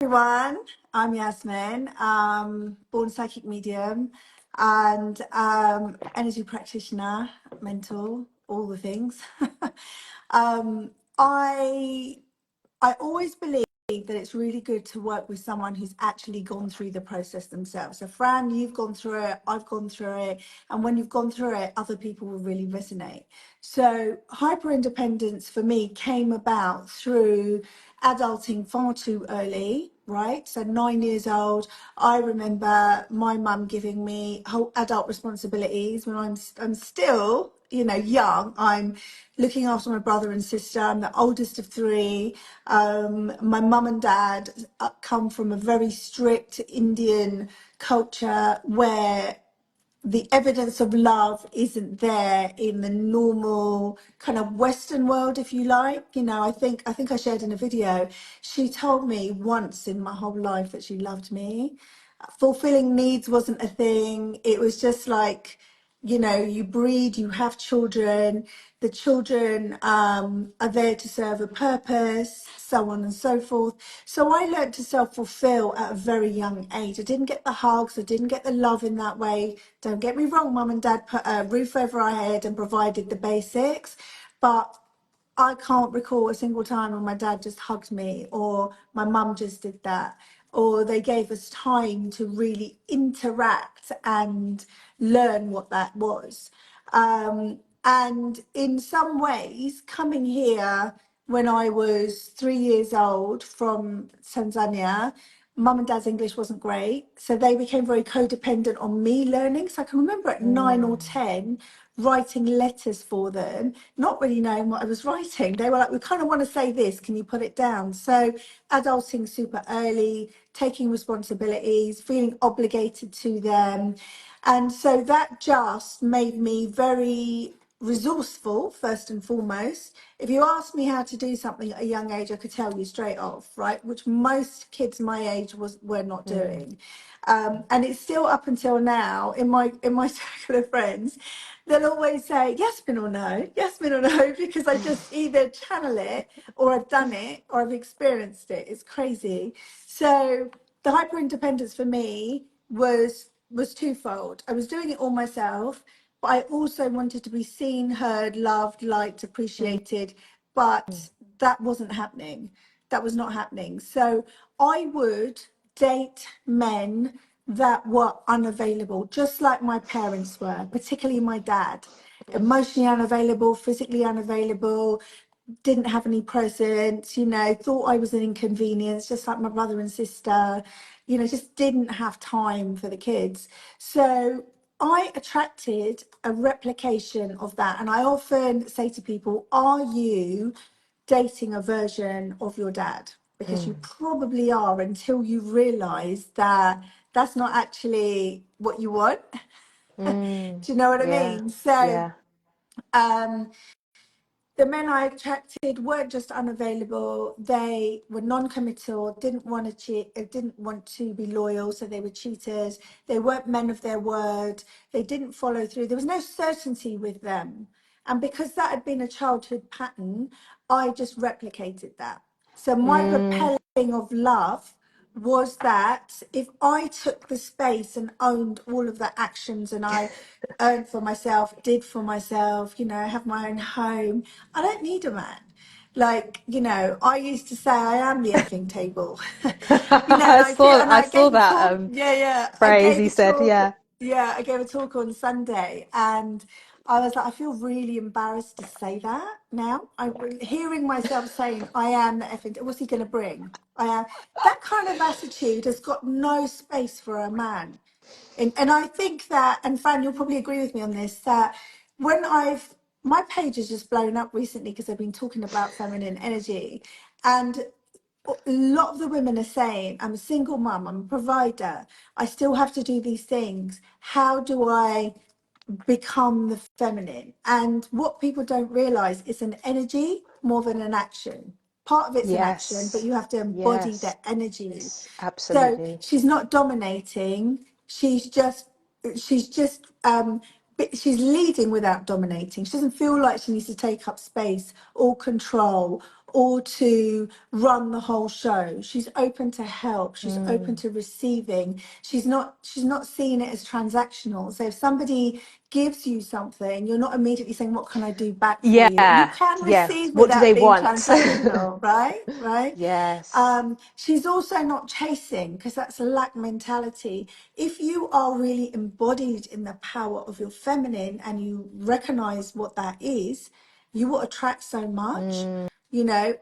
Everyone, I'm Yasmin, born psychic medium and energy practitioner, mentor, all the things. um, I I always believe that it's really good to work with someone who's actually gone through the process themselves. So Fran, you've gone through it, I've gone through it, and when you've gone through it, other people will really resonate. So hyper independence for me came about through adulting far too early, right? So 9 years old, I remember my mum giving me whole adult responsibilities when I'm still, young. I'm looking after my brother and sister. I'm the oldest of three. My mum and dad come from a very strict Indian culture where the evidence of love isn't there in the normal kind of Western world, if you like. I think I shared in a video, she told me once in my whole life that she loved me. Fulfilling needs wasn't a thing. It was just like, you breed, you have children, the children are there to serve a purpose, so on and so forth. So I learned to self-fulfill at a very young age. I didn't get the hugs, I didn't get the love in that way. Don't get me wrong, mum and dad put a roof over our head and provided the basics, but I can't recall a single time when my dad just hugged me or my mum just did that, or they gave us time to really interact and learn what that was. And in some ways, coming here when I was 3 years old from Tanzania, mum and dad's English wasn't great. So they became very codependent on me learning. So I can remember at 9 or 10 writing letters for them, not really knowing what I was writing. They were like, we kind of want to say this, can you put it down? So adulting super early, taking responsibilities, feeling obligated to them. And so that just made me very resourceful, first and foremost. If you asked me how to do something at a young age, I could tell you straight off, right? Which most kids my age were not doing. And it's still up until now in my circle of friends, they'll always say Yasmin or no, Yasmin or no, because I just either channel it or I've done it or I've experienced it. It's crazy. So the hyper independence for me was twofold. I was doing it all myself, but I also wanted to be seen, heard, loved, liked, appreciated. But that wasn't happening. That was not happening. So I would date men that were unavailable, just like my parents were, particularly my dad. Emotionally unavailable, physically unavailable, didn't have any presents, thought I was an inconvenience, just like my brother and sister, just didn't have time for the kids. So I attracted a replication of that. And I often say to people, are you dating a version of your dad? Because you probably are until you realize that that's not actually what you want. Do you know what I Yeah, mean? So, yeah. um, the men I attracted weren't just unavailable, they were non-committal, didn't want to cheat, didn't want to be loyal, so they were cheaters. They weren't men of their word, they didn't follow through, there was no certainty with them. And because that had been a childhood pattern, I just replicated that. So my repelling of love was that if I took the space and owned all of the actions and I earned for myself, did for myself, have my own home, I don't need a man. Like, I used to say I am the effing table. And I I feel, saw and I I saw gave a that talk. Yeah, I phrase gave you a said, talk. yeah. Yeah, I gave a talk on Sunday, and I was like, I feel really embarrassed to say that now. I'm hearing myself saying, I am the effing, what's he going to bring? I am. That kind of attitude has got no space for a man. And I think that, and Fran, you'll probably agree with me on this, that when my page has just blown up recently because I've been talking about feminine energy. And a lot of the women are saying, I'm a single mum, I'm a provider, I still have to do these things. How do I become the feminine? And what people don't realize is an energy more than an action. Part of it's an action, but Yes. you have to embody Yes. the energy. So Absolutely. she's not dominating. She's just she's leading without dominating. She doesn't feel like she needs to take up space or control or to run the whole show. She's open to help. She's open to receiving. She's not seeing it as transactional. So if somebody gives you something, you're not immediately saying, what can I do back for you? And you Yeah. can Yes. receive What do without they being want? transactional, right? Right. Yes. She's also not chasing, because that's a lack mentality. If you are really embodied in the power of your feminine and you recognize what that is, you will attract so much,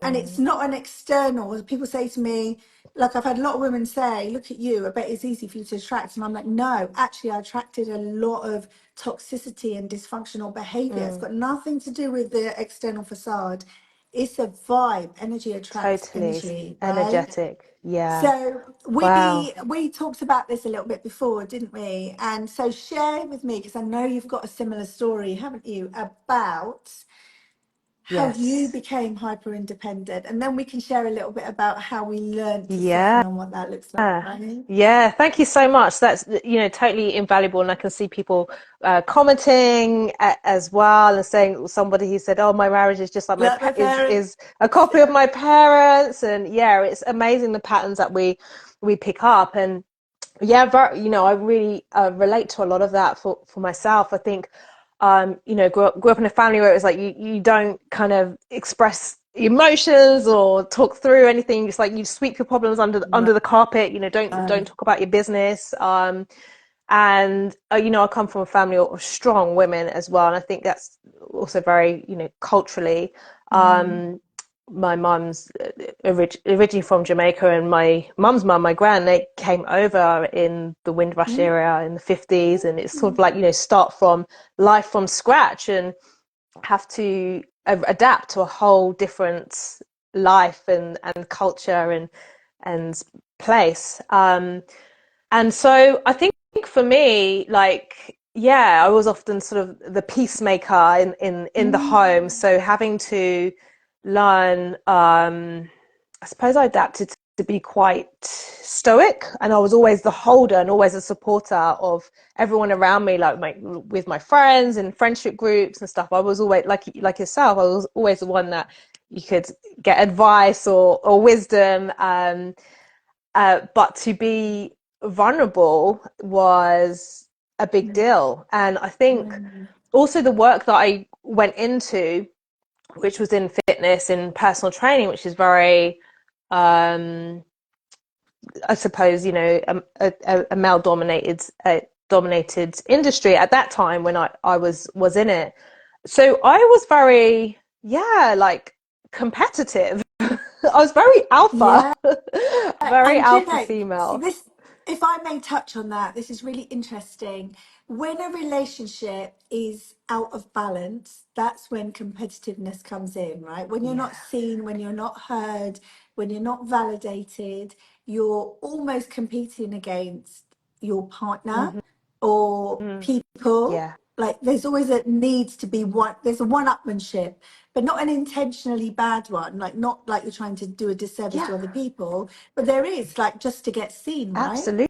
and it's not an external. People say to me, like I've had a lot of women say, look at you, I bet it's easy for you to attract. And I'm like, no, actually, I attracted a lot of toxicity and dysfunctional behavior. It's got nothing to do with the external facade. It's a vibe. Energy attracts Totally. It's energy, right? energetic. Yeah. So Wow. we talked about this a little bit before, didn't we? And so share with me, because I know you've got a similar story, haven't you, about how you Yes. became hyper independent, and then we can share a little bit about how we learned to Yeah. soften and what that looks like, right? Yeah, thank you so much. That's, totally invaluable. And I can see people commenting as well, and saying, somebody who said, "Oh, my marriage is just like Like my is parents. a copy of my parents." And yeah, it's amazing the patterns that we pick up. And yeah, I really relate to a lot of that for myself. I think, grew up in a family where it was like you don't kind of express emotions or talk through anything. Just like you sweep your problems under the carpet. Don't Right. talk about your business. And I come from a family of strong women as well, and I think that's also very, culturally. Mm. My mum's originally from Jamaica, and my mum's mum, my gran, they came over in the Windrush Mm. area in the 50s, and it's sort of like, start from life from scratch and have to adapt to a whole different life and culture and place. And so I think for me, like, yeah, I was often sort of the peacemaker in the home. Mm. So having to learn, I suppose I adapted to be quite stoic, and I was always the holder and always a supporter of everyone around me, like with my friends and friendship groups and stuff. I was always like yourself. I was always the one that you could get advice or wisdom. But to be vulnerable was a big deal. And I think Mm. also the work that I went into, which was in fitness and personal training, which is very, I suppose, a male dominated industry at that time when I was in it. So I was very, yeah, like competitive. I was very alpha, Yeah. very And alpha female. this, if I may touch on that, this is really interesting. When a relationship is out of balance, that's when competitiveness comes in, right? When you're not Yeah. seen, when you're not heard, when you're not validated, you're almost competing against your partner Mm-hmm. or Mm. people. Yeah. Like there's always a needs to be one, there's a one-upmanship, but not an intentionally bad one, like not like you're trying to do a disservice Yeah, to other people, but there is, like, just to get seen, right? absolutely.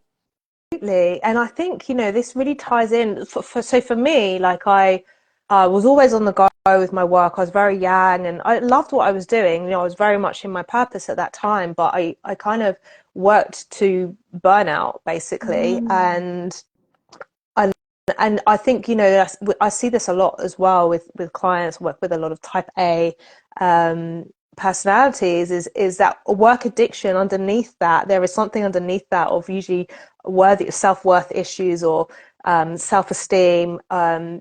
And I think, this really ties in so for me, like I was always on the go with my work. I was very young and I loved what I was doing. I was very much in my purpose at that time, but I kind of worked to burnout basically. Mm. And I think, I see this a lot as well with clients. Work with a lot of type A um, personalities. Is that work addiction? Underneath that, there is something underneath that of usually worthy self-worth issues or self-esteem.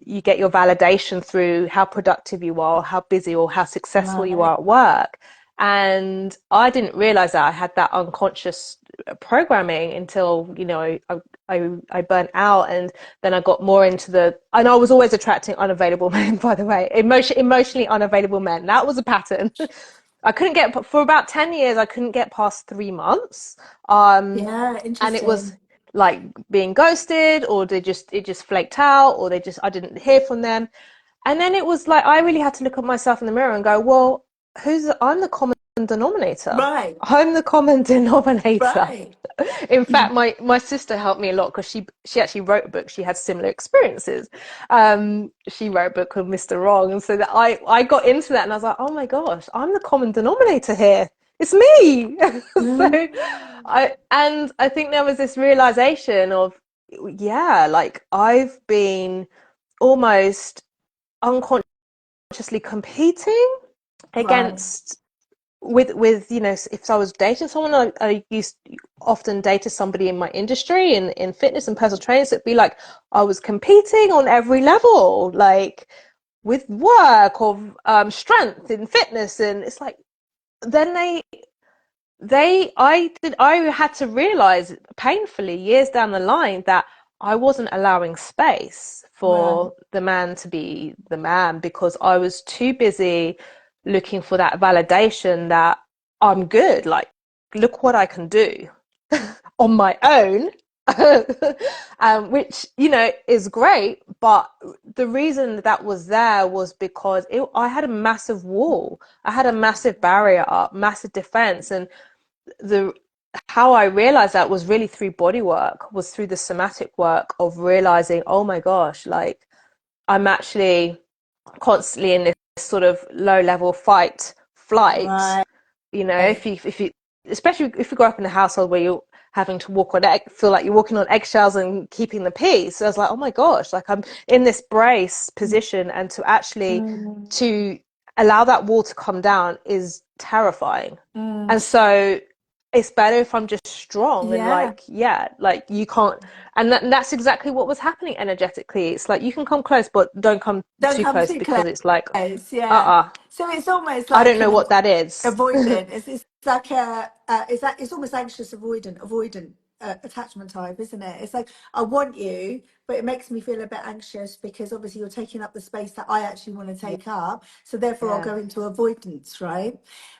You get your validation through how productive you are, or how busy or how successful you Right. are at work. And I didn't realize that I had that unconscious programming until, I burnt out, and then I got more into and I was always attracting unavailable men, by the way, emotionally unavailable men. That was a pattern. I couldn't get, for about 10 years, I couldn't get past 3 months. Yeah, And it was interesting. like being ghosted, or it just flaked out, or I didn't hear from them. And then it was like, I really had to look at myself in the mirror and go, well, I'm the common denominator. Right. I'm the common denominator. Right. In fact, my sister helped me a lot because she actually wrote a book. She had similar experiences. She wrote a book called Mr. Wrong, and so that I got into that, and I was like, oh my gosh, I'm the common denominator here. It's me. So Mm. I think there was this realization of, yeah, like I've been almost unconsciously competing Right. against you know, if I was dating someone, I used often dated somebody in my industry in fitness and personal training, so it'd be like I was competing on every level, like with work or strength in fitness, and it's like then I had to realize painfully years down the line that I wasn't allowing space Right. for the man to be the man because I was too busy looking for that validation that I'm good. Like, look what I can do on my own. Which, you know, is great, but the reason that was there was because I had a massive wall. I had a massive barrier up, massive defense, and the how I realized that was really through body work, was through the somatic work of realizing, oh my gosh, like I'm actually constantly in this sort of low level fight flight. Right. You know, if you especially if you grow up in a household where you're having to walk on feel like you're walking on eggshells and keeping the peace. So I was like, oh my gosh, like I'm in this brace position, and to actually Mm. to allow that wall to come down is terrifying. Mm. And so it's better if I'm just strong and Yeah. like, yeah, like you can't, and that's exactly what was happening energetically. It's like you can come close, but don't come Don't too come close too because it's like, close. Yeah. uh-uh, So it's almost I don't like know an what that is. avoidant. It's like it's almost anxious avoidant attachment type, isn't it? It's like I want you, but it makes me feel a bit anxious because obviously you're taking up the space that I actually want to Yeah, take up. So therefore, I'll yeah, go into avoidance, right?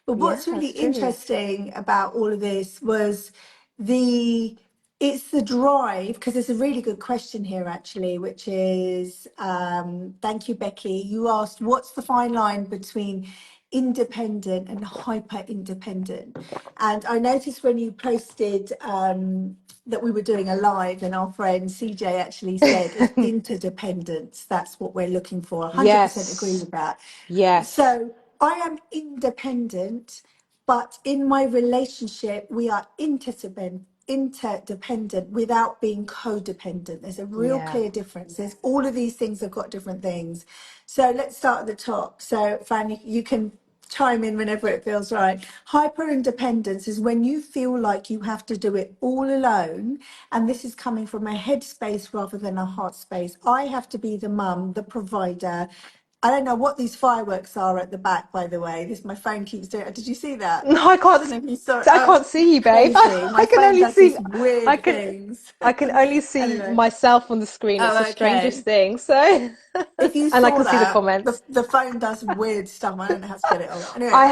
But yeah, what's really that's true. interesting about all of this was the it's the drive, because it's a really good question here actually, which is thank you, Becky. You asked what's the fine line between independent and hyper independent. And I noticed when you posted that we were doing a live, and our friend CJ actually said it's interdependence. That's what we're looking for. 100% agree Yes, with that. yes, So I am independent, but in my relationship, we are interdependent without being codependent. There's a real yeah. clear difference. There's all of these things have got different things. So let's start at the top. So Fran, you can chime in whenever it feels right. Hyper independence is when you feel like you have to do it all alone. And this is coming from a head space rather than a heart space. I have to be the mum, the provider. I don't know what these fireworks are at the back, by the way. This my phone keeps doing it. Did you see that? No, I don't know if you saw it. I Oh, can't it's see you, babe. crazy. My I can phone only does see, these I weird can, things. I can only see Anyway. myself on the screen. It's the Oh, strangest okay. thing. So, If you and I saw can see the that, comments. the phone does weird stuff. I don't know how to get it off. Anyway, I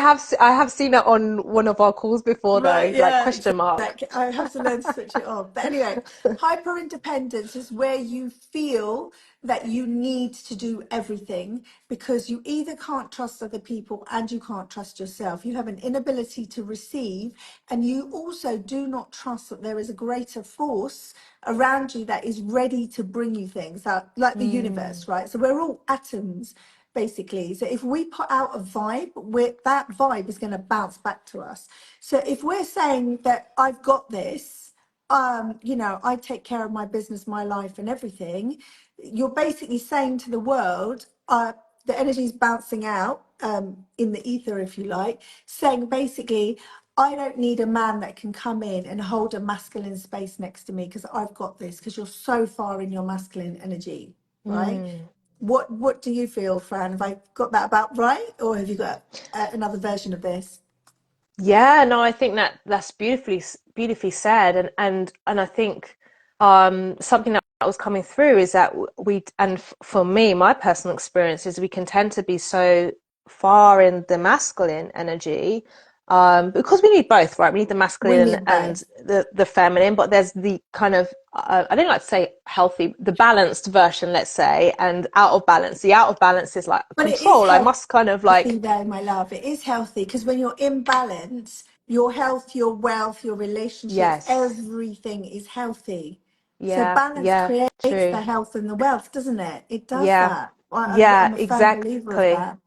have seen it on one of our calls before right, though, like yeah, question mark. exactly. I have to learn to switch it off. But anyway, hyper independence is where you feel that you need to do everything because you either can't trust other people and you can't trust yourself. You have an inability to receive, and you also do not trust that there is a greater force around you that is ready to bring you things out, like the Mm, universe, right? So we're all atoms basically. So if we put out a vibe, that vibe is going to bounce back to us. So if we're saying that I've got this, I take care of my business, my life, and everything, you're basically saying to the world, the energy is bouncing out in the ether, if you like, saying basically, I don't need a man that can come in and hold a masculine space next to me because I've got this, because you're so far in your masculine energy, right? mm. What do you feel, Fran? Have I got that about right, or have you got another version of this? Yeah, no, I think that's beautifully said, and I think something that was coming through is that for me, my personal experience is we can tend to be so far in the masculine energy, because we need both, right? We need the We masculine need and both. the feminine, but there's the kind of I don't like to say healthy, the balanced version, let's say, and out of balance. The out of balance is like But it is control. I must kind of healthy like, though, my love. It is healthy because when you're in balance, your health, your wealth, your relationships, yes, everything is healthy. So yeah, balance yeah, creates true, the health and the wealth, doesn't it? It does yeah, that. yeah, I'm a firm believer of exactly. that.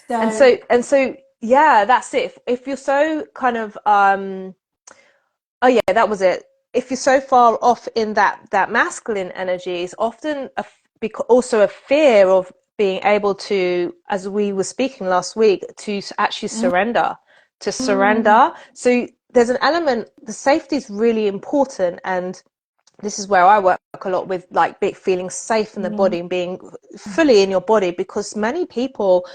So, And so, yeah, that's it. If you're so kind of, oh yeah, that was it. If you're so far off in that masculine energy, it's often also a fear of being able to, as we were speaking last week, to actually mm, surrender, to mm, surrender. So there's an element. The safety is really important, and this is where I work a lot with like feeling safe in the mm, body and being fully in your body, because many people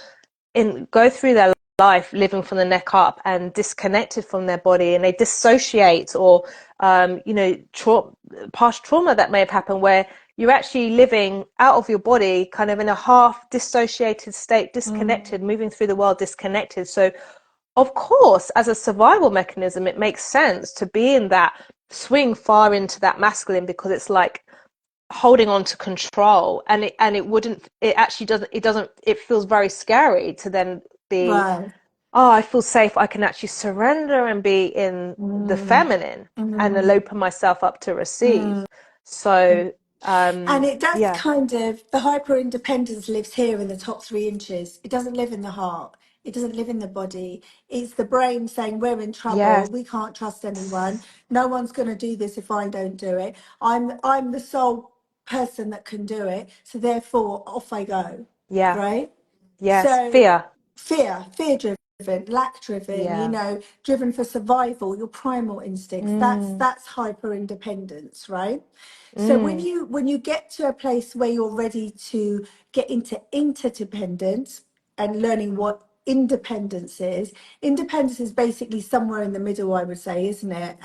go through their life living from the neck up and disconnected from their body, and they dissociate, or past trauma that may have happened where you're actually living out of your body, kind of in a half dissociated state, mm, disconnected, moving through the world disconnected. So of course, as a survival mechanism, it makes sense to be in that swing far into that masculine, because it's like holding on to control, and it wouldn't, it actually doesn't, it feels very scary to then be, right. oh, I feel safe, I can actually surrender and be in the Mm, feminine and then mm, open myself up to receive. mm. So And it does yeah, kind of, the hyper independence lives here in the top 3 inches. It doesn't live in the heart. It doesn't live in the body. It's the brain saying, we're in trouble. yes, We can't trust anyone. No one's going to do this if I don't do it. I'm the sole person that can do it. So therefore, off I go. yeah, Right? yes, So fear, fear driven, lack driven, yeah, driven for survival, your primal instincts. mm, That's hyper independence, right? So mm, when you get to a place where you're ready to get into interdependence and learning what independence is basically somewhere in the middle, I would say, isn't it?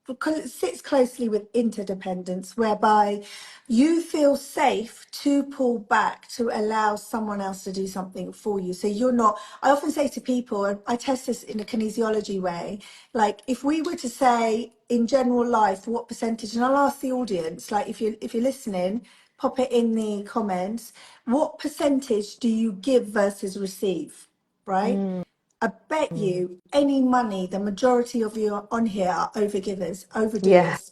Because it sits closely with interdependence, whereby you feel safe to pull back to allow someone else to do something for you. So you're not, I often say to people, and I test this in a kinesiology way, like if we were to say in general life, what percentage, and I'll ask the audience, like if you're listening, pop it in the comments, what percentage do you give versus receive, right? mm, I bet mm. you any money, the majority of you on here are overgivers, Yeah, overdoers,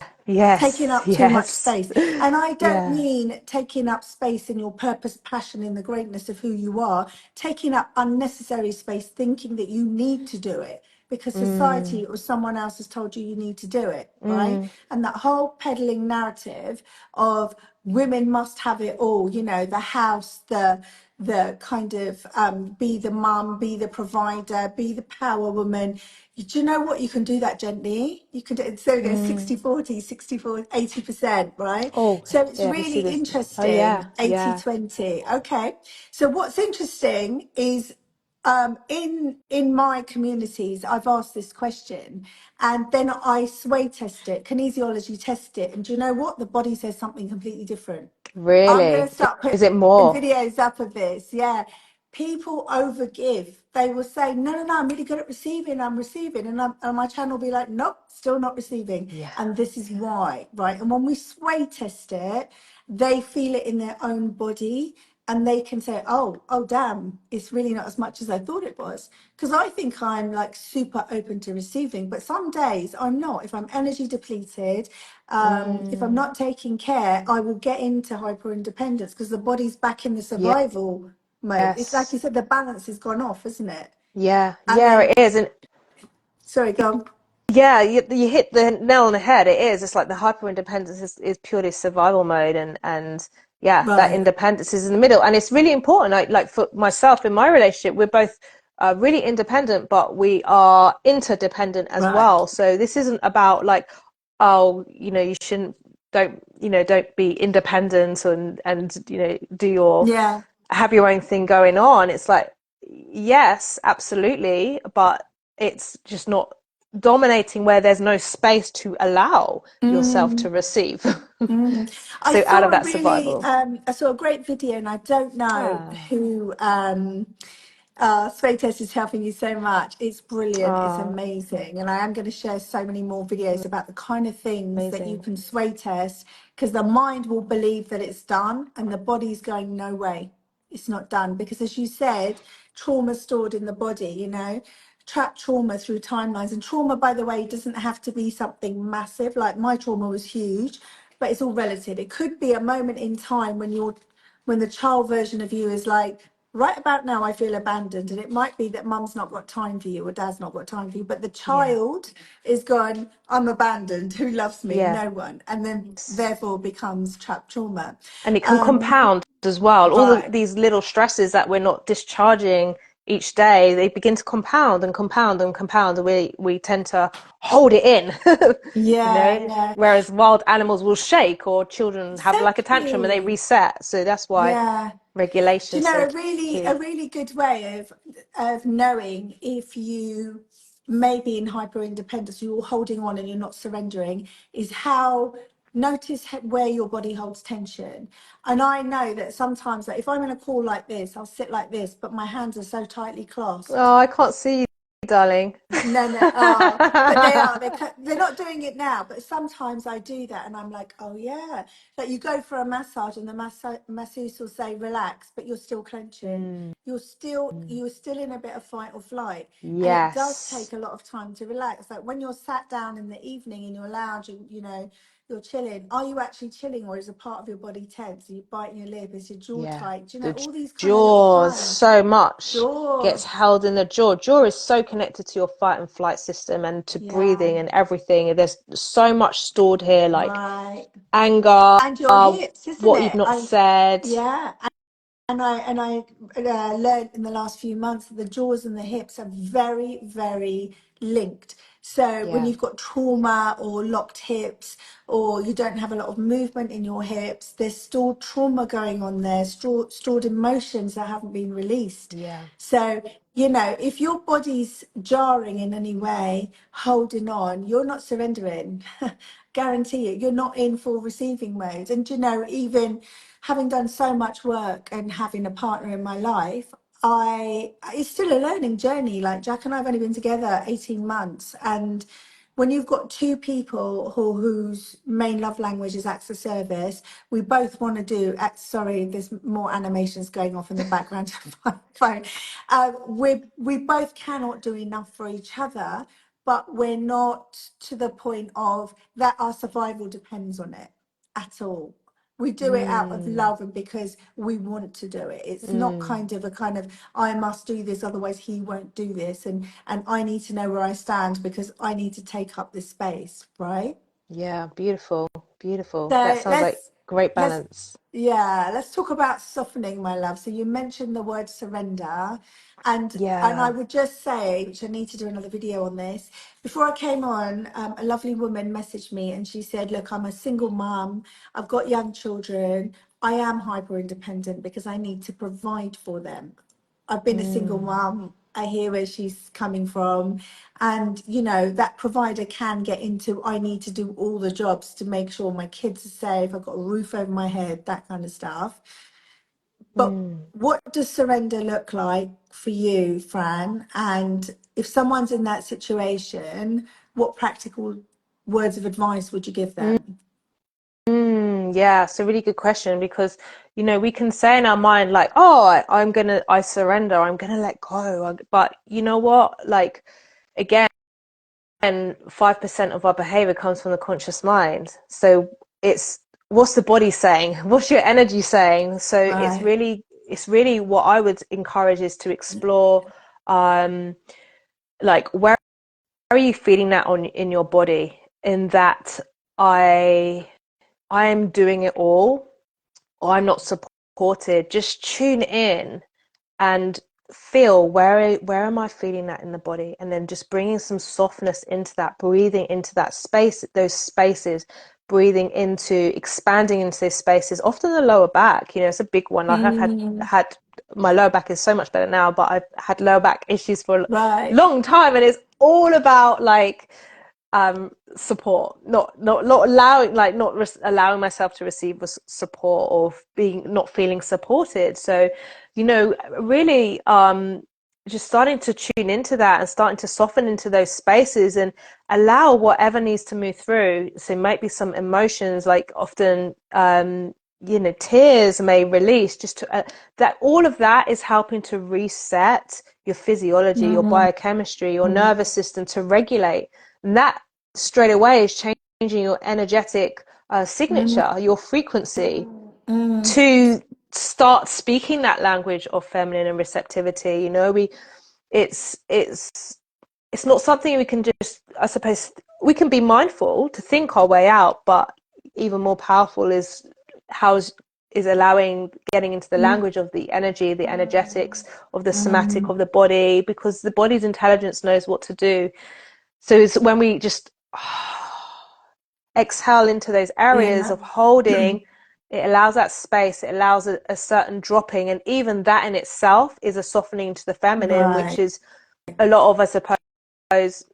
taking yes, up too much yes, space. And I don't yeah, mean taking up space in your purpose, passion, in the greatness of who you are, taking up unnecessary space, thinking that you need to do it because mm, society or someone else has told you you need to do it, right? mm, And that whole peddling narrative of women must have it all, the house, the kind of be the mum, be the provider, be the power woman. Do you know what? You can do that gently. You can do it. So there's mm. 60 40, 64, 80%, right? Oh, So it's yeah, we really see this. Oh, yeah, interesting. 80 yeah. 20. Okay. So what's interesting is in my communities, I've asked this question and then I sway test it, kinesiology test it. And do you know what? The body says something completely different. I'm going to Really? start Is putting it more? videos up of this. Yeah. People overgive. They will say, no, no, no, I'm really good at receiving. I'm receiving. And my channel will be like, nope, still not receiving. Yeah. And this is why, right? And when we sway test it, they feel it in their own body and they can say, oh, damn, it's really not as much as I thought it was. Because I think I'm like super open to receiving, but some days I'm not. If I'm energy depleted, if I'm Mm, not taking care, I will get into hyper independence because the body's back in the survival mode. It's like you yes. said, the balance has gone off, isn't it? Yeah, And yeah, it then, is. And sorry, go on. yeah, you hit the nail on the head. It is. It's like the hyper independence is purely survival mode, and yeah, that Right, independence is in the middle, and it's really important. Like for myself in my relationship, we're both really independent, but we are interdependent as right. well. So this isn't about like, oh, you shouldn't, don't be independent, and do your, Yeah. have your own thing going on. It's like, yes, absolutely, but it's just not dominating where there's no space to allow yourself Mm, to receive. mm. So out of that survival. I saw a great video, and I don't know Ah, who Sway Test is helping you so much. It's brilliant. It's Oh, amazing. And I am going to share so many more videos about the kind of things that you amazing. can sway test, because the mind will believe that it's done and the body's going, no way, it's not done. Because as you said, trauma stored in the body, trapped trauma through timelines. And trauma, by the way, doesn't have to be something massive. Like my trauma was huge, but it's all relative. It could be a moment in time when the child version of you is like, right about now, I feel abandoned. And it might be that mum's not got time for you or dad's not got time for you, but the Yeah. child is going, I'm abandoned. Who loves me? Yes. No one. And then therefore becomes trapped trauma. And it can Um, compound as well. All right. these little stresses that we're not discharging each day, they begin to compound and compound and compound, and we tend to hold it in, Yeah, yeah. Whereas wild animals will shake, or children have like a tantrum and they Exactly. reset. So that's why Yeah. Do regulation you is know so a key. really good way of knowing if you may be in hyper independence, you're holding on and you're not surrendering, is how notice where your body holds tension. And I know that sometimes, like if I'm in a call like this, I'll sit like this, but my hands are so tightly clasped. Oh, I can't see you, darling. No, no, but they are. They're not doing it now. But sometimes I do that, and I'm like, oh yeah. Like you go for a massage, and the masseuse will say relax, but you're still clenching. Mm, You're still in a bit of fight or flight, and it does yes. take a lot of time to relax. Like when you're sat down in the evening in your lounge, and you're chilling. Are you actually chilling, or is a part of your body tense? Are you biting your lip? Is your jaw Yeah. tight? Do you know The all these kind of little jaws, signs? so much Jaw. gets held in the jaw. Jaw is so connected to your fight and flight system and to Yeah. breathing and everything. There's so much stored here, like Right. anger, And your hips, isn't what you've it? not said. Yeah. And I learned in the last few months that the jaws and the hips are very, very linked. So when Yeah. you've got trauma or locked hips, or you don't have a lot of movement in your hips, there's stored trauma going on there, stored emotions that haven't been released. Yeah. So, if your body's jarring in any way, holding on, you're not surrendering. Guarantee you, you're not in full receiving mode. And even having done so much work and having a partner in my life, it's still a learning journey. Like Jack and I have only been together 18 months, and when you've got two people whose main love language is acts of service, we both want to do act. Sorry, there's more animations going off in the background of my phone. We both cannot do enough for each other, but we're not to the point of that our survival depends on it at all. We do it out of Mm, love and because we want to do it. It's not mm, kind of a kind of I must do this, otherwise he won't do this, and I need to know where I stand because I need to take up this space, right? yeah. Beautiful. Beautiful. That So sounds like let's great let's balance. yeah, let's talk about softening, my love. So you mentioned the word surrender, and I Yeah. would just say, which I need to do another video on this. Before I came on, a lovely woman messaged me and she said, "Look, I'm a single mum. I've got young children. I am hyper independent because I need to provide for them. I've been a single Mm, mum. I hear where she's coming from. And, that provider can get into, I need to do all the jobs to make sure my kids are safe, I've got a roof over my head, that kind of stuff. But mm. what does surrender look like for you, Fran? And if someone's in that situation, what practical words of advice would you give Mm. them? Yeah, it's a really good question because, we can say in our mind like, oh, I surrender, I'm gonna let go. But you know what? Like, again, 5% of our behavior comes from the conscious mind. So it's what's the body saying? What's your energy saying? So Right. it's really what I would encourage is to explore, um, like where are you feeling that in your body? In that I I am doing it all, or I'm not supported. Just tune in and feel where am I feeling that in the body, and then just bringing some softness into that, breathing into that space, those spaces, breathing into expanding into those spaces. Often the lower back, it's a big one. Like I've had Mm, had my lower back is so much better now, but I've had lower back issues for a right. long time, and it's all about like support, not allowing, like not allowing myself to receive support, or being not feeling supported. So really just starting to tune into that and starting to soften into those spaces and allow whatever needs to move through. So maybe some emotions, like often, tears may release, just to, that all of that is helping to reset your physiology, your Mm, biochemistry, your nervous system to regulate. And that straight away is changing your energetic mm, signature, your frequency, mm. to start speaking that language of feminine and receptivity. It's not something we can just, I suppose, we can be mindful to think our way out, but even more powerful is allowing getting into the Mm, language of the energy, the energetics of the somatic mm. of the body, because the body's intelligence knows what to do. So it's when we just exhale into those areas Yeah. of holding, it allows that space, it allows a certain dropping, and even that in itself is a softening to the feminine, which Right. is a lot of, I suppose,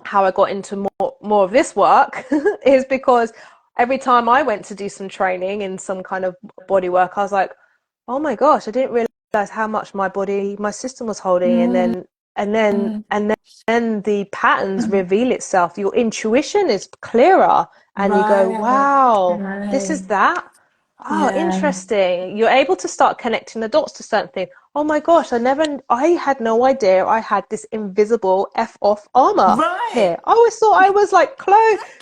how I got into more of this work is because every time I went to do some training in some kind of body work, I was like, oh my gosh, I didn't realize how much my system was holding, and Mm, then and then mm. and then the patterns reveal itself. Your intuition is clearer, and you go, Right. wow, this is Right. that. Oh, Yeah. interesting. You're able to start connecting the dots to certain things. Oh my gosh, I had no idea I had this invisible F off armor Right. here. I always thought I was like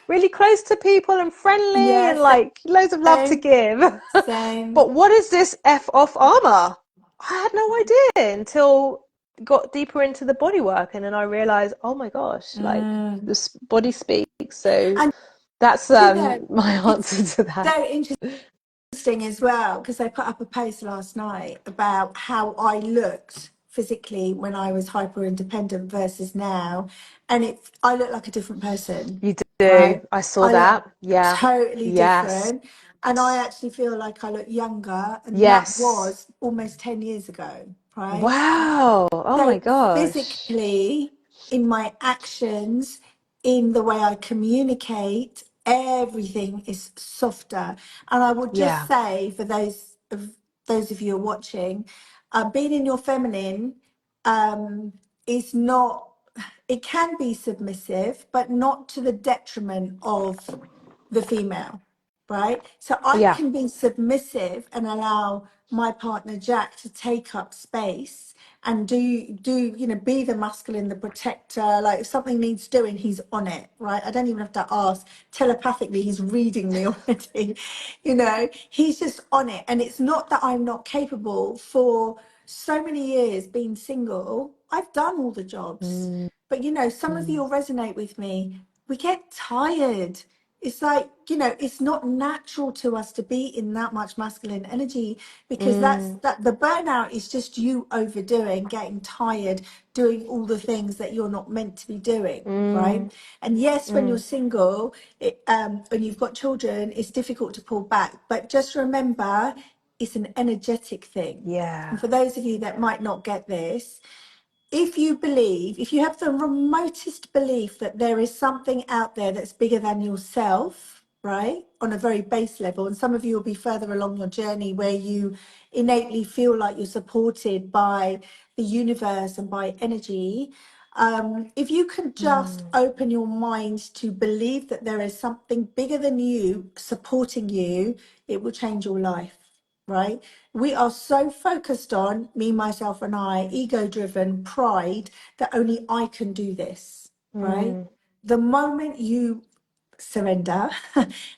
really close to people and friendly Yeah. and like loads of love to Same. give. Same. But what is this F off armor? I had no idea until got deeper into the body work, and then I realized, oh my gosh, like Mm. this body speaks. So And that's my it's answer to that. so interesting as well because I put up a post last night about how I looked physically when I was hyper independent versus now, and I look like a different person, You do. right? I saw I look that. Yeah. totally Yes. different, and I actually feel like I look younger, and that Yes. was almost 10 years ago, right? Wow. Oh my So gosh. physically, in my actions, in the way I communicate, everything is softer. And I would just Yeah. say for those of you who are watching, being in your feminine is not. It can be submissive, but not to the detriment of the female, right? So I Yeah. can be submissive and allow my partner Jack to take up space and be the masculine, the protector. Like if something needs doing, he's on it, right? I don't even have to ask. Telepathically, he's reading me already. He's just on it. And it's not that I'm not capable. For so many years being single, I've done all the jobs. Mm, But some of you will resonate with me. We get tired. It's like, it's not natural to us to be in that much masculine energy, because mm, the burnout is just you overdoing, getting tired, doing all the things that you're not meant to be doing, right? mm, And yes, when you're mm. single, and you've got children, it's difficult to pull back. But just remember, it's an energetic thing. Yeah. And for those of you that might not get this, if you have the remotest belief that there is something out there that's bigger than yourself, right, on a very base level, and some of you will be further along your journey where you innately feel like you're supported by the universe and by energy. If you can just Mm, open your mind to believe that there is something bigger than you supporting you, it will change your life, right? We are so focused on me, myself, and I, ego driven, pride, that only I can do this, right? mm. The moment you surrender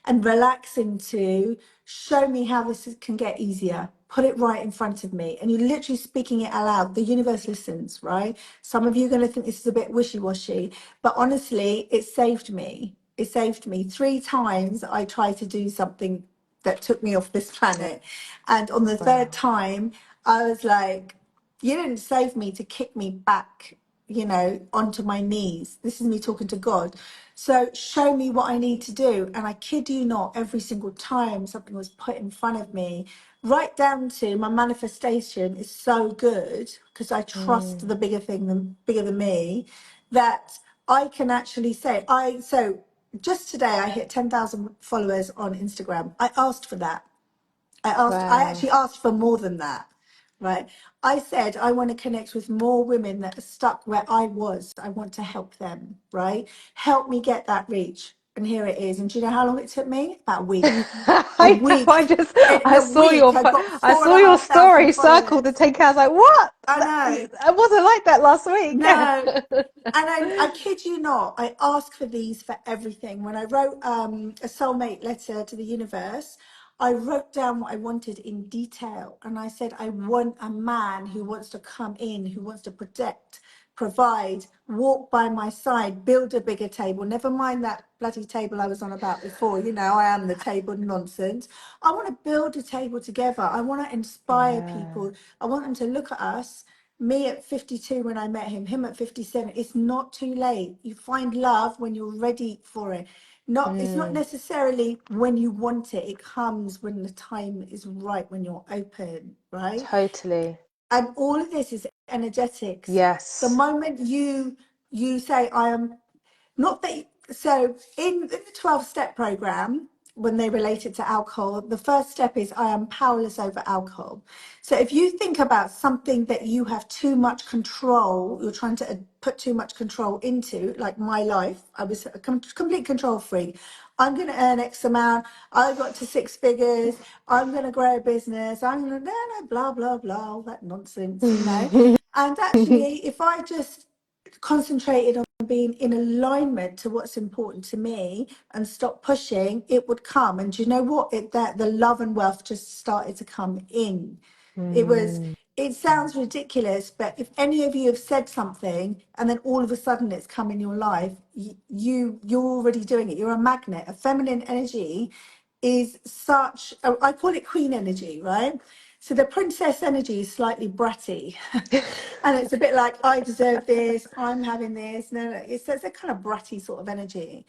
and relax into, show me how can get easier, put it right in front of me, and you're literally speaking it out loud, the universe listens, right? Some of you are going to think this is a bit wishy-washy, but honestly, it saved me 3 times. I tried to do something that took me off this planet, and on the third Wow. time I was like, you didn't save me to kick me back, onto my knees. This is me talking to God. So show me what I need to do. And I kid you not, every single time something was put in front of me, right down to my manifestation is so good because I trust Mm, the bigger thing, bigger than me, that I can actually say, so just today I hit 10,000 followers on Instagram. I asked for that. I wow. actually asked for more than that, right? I said I want to connect with more women that are stuck where I was. I want to help them, right? Help me get that reach. And here it is. And do you know how long it took me? About a week. A I know. week. In I a saw week, I got I four and saw a your half thousand story circled the followers. 10K. I was like, what? I know. I wasn't like that last week. No. And I kid you not, I ask for these for everything. When I wrote a soulmate letter to the universe, I wrote down what I wanted in detail. And I said, I want a man who wants to come in, who wants to protect, provide, walk by my side, build a bigger table. Never mind that bloody table I was on about before. You know, I am the table nonsense. I want to build a table together. I want to inspire Yeah. people. I want them to look at us, me at 52 when I met him at 57. It's not too late. You find love when you're ready for it. Not, it's not Mm, necessarily when you want it. It comes when the time is right, when you're open, right? totally. And all of this is energetics. The Yes. moment you say I am not that. So in the 12-step program, when they relate it to alcohol, the first step is I am powerless over alcohol. So if you think about something that you have too much control, you're trying to put too much control into, like my life, I was a complete control freak. I'm going to earn X amount. I got to six figures. I'm going to grow a business. I'm going to, no, no, blah, blah, blah, all that nonsense, you know. And actually, if I just concentrated on being in alignment to what's important to me and stop pushing, it would come. And do you know what? That the love and wealth just started to come in. It was, Mm, it sounds ridiculous, but if any of you have said something and then all of a sudden it's come in your life, you're already doing it. You're a magnet. A feminine energy is such, I call it queen energy, right? So the princess energy is slightly bratty. And it's a bit like, I deserve this, I'm having this. No, no, it's a kind of bratty sort of energy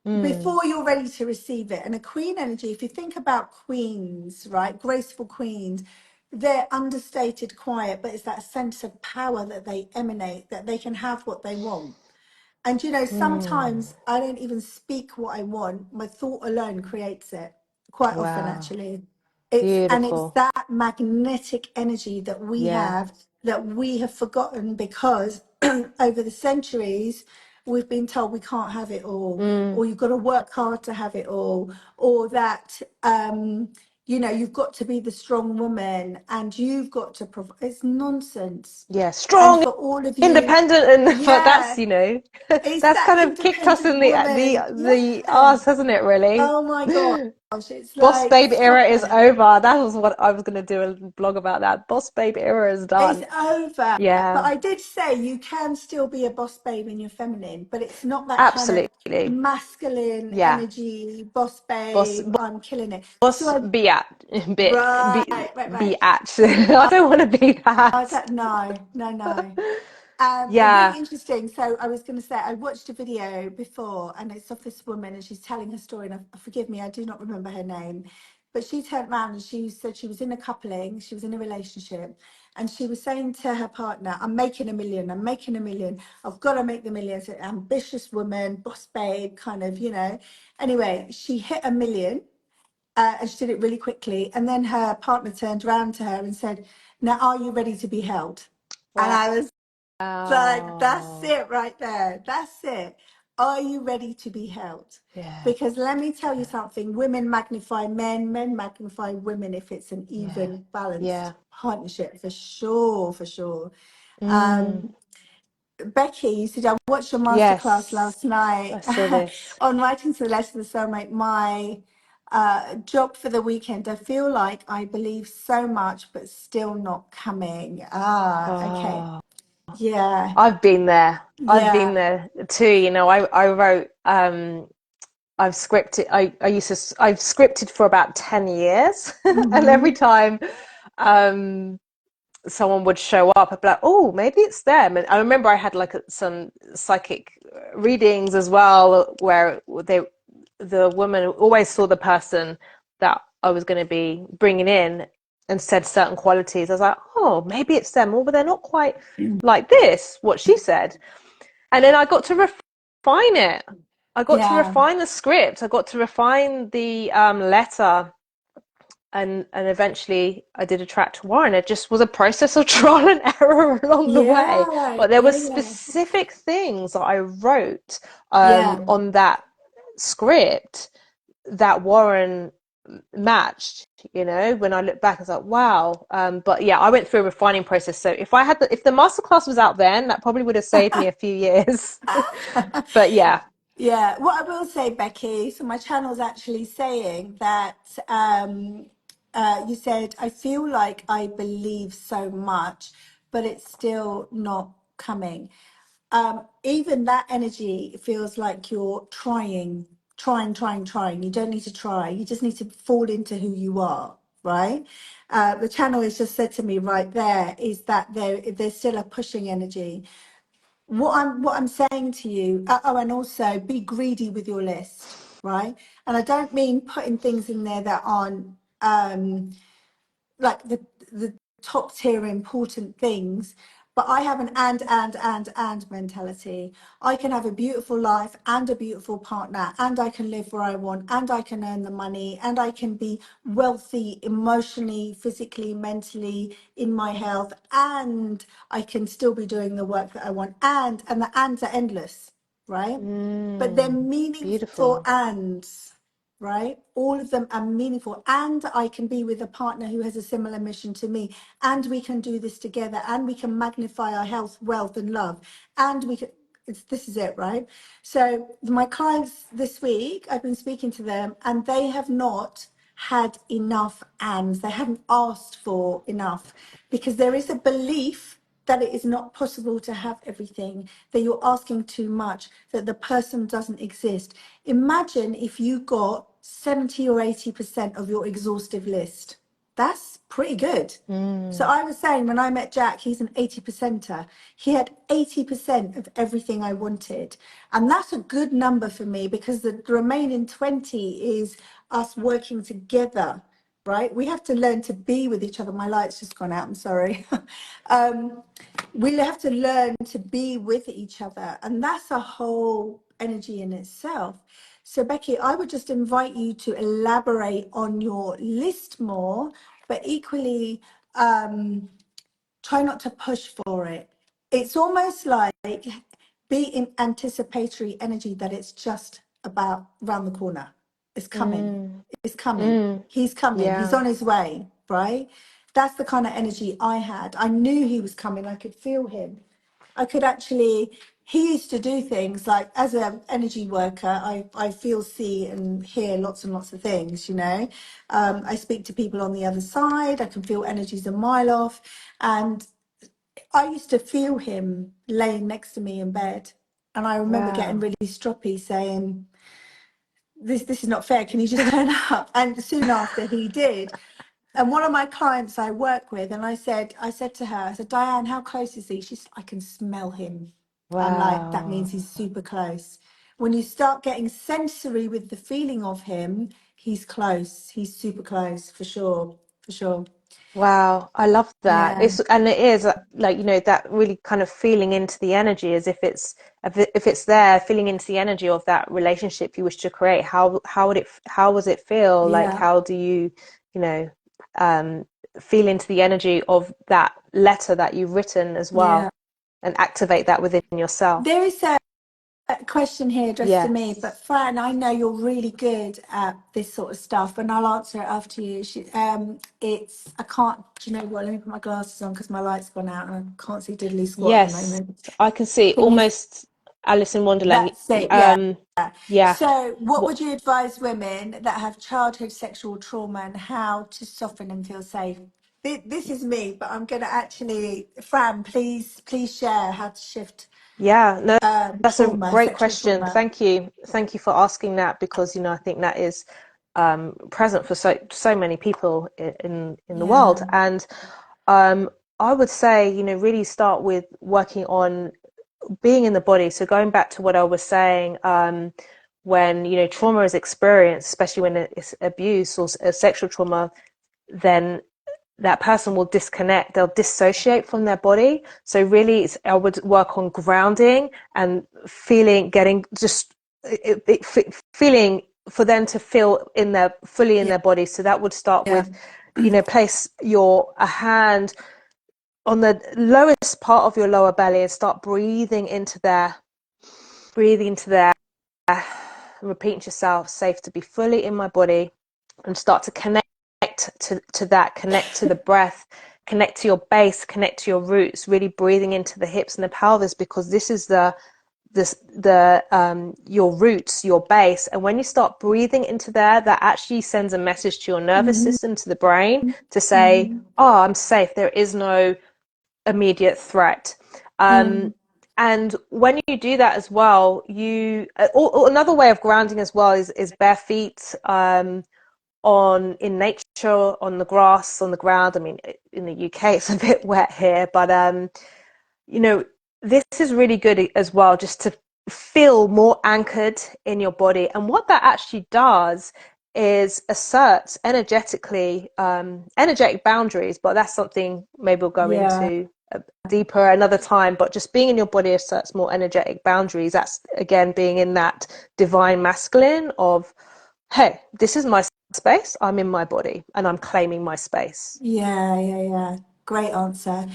mm, before you're ready to receive it. And a queen energy, if you think about queens, right, graceful queens, they're understated, quiet, but it's that sense of power that they emanate, that they can have what they want. And you know, mm. sometimes I don't even speak what I want. My thought alone creates it, quite often Wow. actually. It's Beautiful. that magnetic energy Yeah. that we have forgotten because over the centuries we've been told we can't have it all, Mm, or you've got to work hard to have it all, or that you know, you've got to be the strong woman and you've got to provide. It's nonsense. yeah. And Strong, for all of you, independent, and but that's yeah, that's it's that kind of kicked us independent in woman. the Yeah. arse, hasn't it? Really. Oh my gosh. It's Boss like, babe era stop is it. over. That was what I was going to do a blog about that. Boss babe era is It's done. over. But Yeah, I did say you can still be a boss babe in your feminine, but it's not that kind of absolutely. masculine Yeah. energy, boss Boss, babe, I'm killing it. So boss, I, be at, right, right, be right. at. I don't want to be I that. don't, no, no, no. Really Yeah. interesting. So I was going to say, I watched a video before, and it's of this woman, and she's telling her story. And forgive me, I do not remember her name, but she turned around and she said she was in a coupling, she was in a relationship, and she was saying to her partner, "I'm making a million. I'm making a million. I've got to make the millions." Ambitious woman, boss babe, kind of, you know. Anyway, she hit a million, and she did it really quickly. And then her partner turned around to her and said, "Now, are you ready to be held?" And I was like, that's Wow. it right there. That's it. Are you ready to be held? Yeah. Because let me tell you something, women magnify men, men magnify women if it's an Yeah. even balanced Yeah. partnership, for sure, for sure. Mm. Um, Becky, you said I watched your masterclass Yes. last night I saw this. on writing to the letter of the soulmate. My job for the weekend. I feel like I believe so much, but still not coming. Ah, okay. Oh, Yeah, I've been there. I've yeah. been there too. I wrote I've scripted I've scripted for about 10 years and every Hmm. time um someone would show up, I'd be like, oh, maybe it's them. And I remember I had like some psychic readings as well, where the woman always saw the person that I was going to be bringing in and said certain qualities. I was like, oh, maybe it's them. Oh, but they're not quite like this, what she said. And then I got to refine it. I got to Yeah. refine the script. I got to refine the letter and eventually I did attract Warren. It just was a process of trial and error along the way. Yeah, But there were yeah, specific things that I wrote yeah. on that script that Warren matched. When I look back, I was like, wow. But yeah, I went through a refining process. So if the masterclass was out then, that probably would have saved me a few years. But yeah. Yeah, what I will say, Becky, so my channel's actually saying that you said, I feel like I believe so much, but it's still not coming. Even that energy feels like you're trying. You don't need to try. You just need to fall into who you are, right? The channel has just said to me right there is that there's still a pushing energy. What I'm saying to you, and also be greedy with your list, right? And I don't mean putting things in there that aren't like the top tier important things, but I have an and mentality. I can have a beautiful life and a beautiful partner, and I can live where I want, and I can earn the money, and I can be wealthy emotionally, physically, mentally, in my health, and I can still be doing the work that I want, and the ands are endless, right? But they're meaningful Beautiful. ands, right? All of them are meaningful. And I can be with a partner who has a similar mission to me. And we can do this together. And we can magnify our health, wealth, and love. And we can, this is it, right? So my clients this week, I've been speaking to them, and they have not had enough ands. They haven't asked for enough because there is a belief that it is not possible to have everything, that you're asking too much, that the person doesn't exist. Imagine if you got 70 or 80% of your exhaustive list. That's pretty good. So I was saying when I met Jack, he's an 80%er. He had 80% of everything I wanted. And that's a good number for me because the remaining 20 is us working together, right? We have to learn to be with each other. My light's just gone out, I'm sorry. We have to learn to be with each other. And that's a whole energy in itself. So, Becky, I would just invite you to elaborate on your list more, but equally try not to push for it. It's almost like be in anticipatory energy that it's just about round the corner. It's coming. Mm, It's coming. mm, He's coming. He's yeah. on his way, right? That's the kind of energy I had. I knew he was coming. I could feel him. I could actually, he used to do things like as an energy worker, I feel, see, and hear lots and lots of things, you know. I speak to people on the other side, I can feel energies a mile off. And I used to feel him laying next to me in bed. And I remember getting Wow. really stroppy saying, this is not fair, can you just turn up? And soon after he did. And one of my clients I work with, and I said to her, I said, Diane, how close is he? She's, I can smell him. I'm like, that means Wow. he's super close. When you start getting sensory with the feeling of him, he's close. He's super close, for sure. For sure. Wow, I love that. Yeah. And it is like, that really kind of feeling into the energy as if it's there, feeling into the energy of that relationship you wish to create. How was it feel? Like, Yeah. how do you, you know, um, feel into the energy of that letter that you've written as Yeah. well and activate that within yourself? There is a question here addressed to me, but Yes. Fran, I know you're really good at this sort of stuff, and I'll answer it after you. I can't, do you know what? Let me put my glasses on because my light's gone out and I can't see diddly squat at the Yes, moment. I can see Can you? almost Alice in Wonderland. That's it, yeah. Yeah. So, what What? would you advise women that have childhood sexual trauma and how to soften and feel safe? This is me, but I'm going to actually, Fran, please share how to shift Yeah, no, that's a trauma, great sexual question. trauma. Thank you. Thank you for asking that because, I think that is present for so many people in the world. Yeah, And I would say, really start with working on being in the body. So going back to what I was saying, when, trauma is experienced, especially when it's abuse or sexual trauma, then that person will disconnect, they'll dissociate from their body. So really I would work on grounding and feeling, getting just feeling for them to feel fully in Yeah. their body. So that would start Yeah. with, place a hand on the lowest part of your lower belly and start breathing into there, repeating to yourself, safe to be fully in my body, and start to connect to that, connect to the breath, connect to your base, connect to your roots, really breathing into the hips and the pelvis, because this is your roots, your base. And when you start breathing into there, that actually sends a message to your nervous Mm-hmm. system, to the brain, to say, Mm-hmm. oh, I'm safe, there is no immediate threat. Mm. And when you do that as well, another way of grounding as well is bare feet, in nature, on the grass, on the ground. I mean, in the UK it's a bit wet here, but you know, this is really good as well, just to feel more anchored in your body. And what that actually does is asserts energetic boundaries, but that's something maybe we'll go Yeah. into deeper another time. But just being in your body asserts more energetic boundaries. That's again being in that divine masculine of, hey, this is my space, I'm in my body and I'm claiming my space. Yeah, yeah, yeah. Great answer.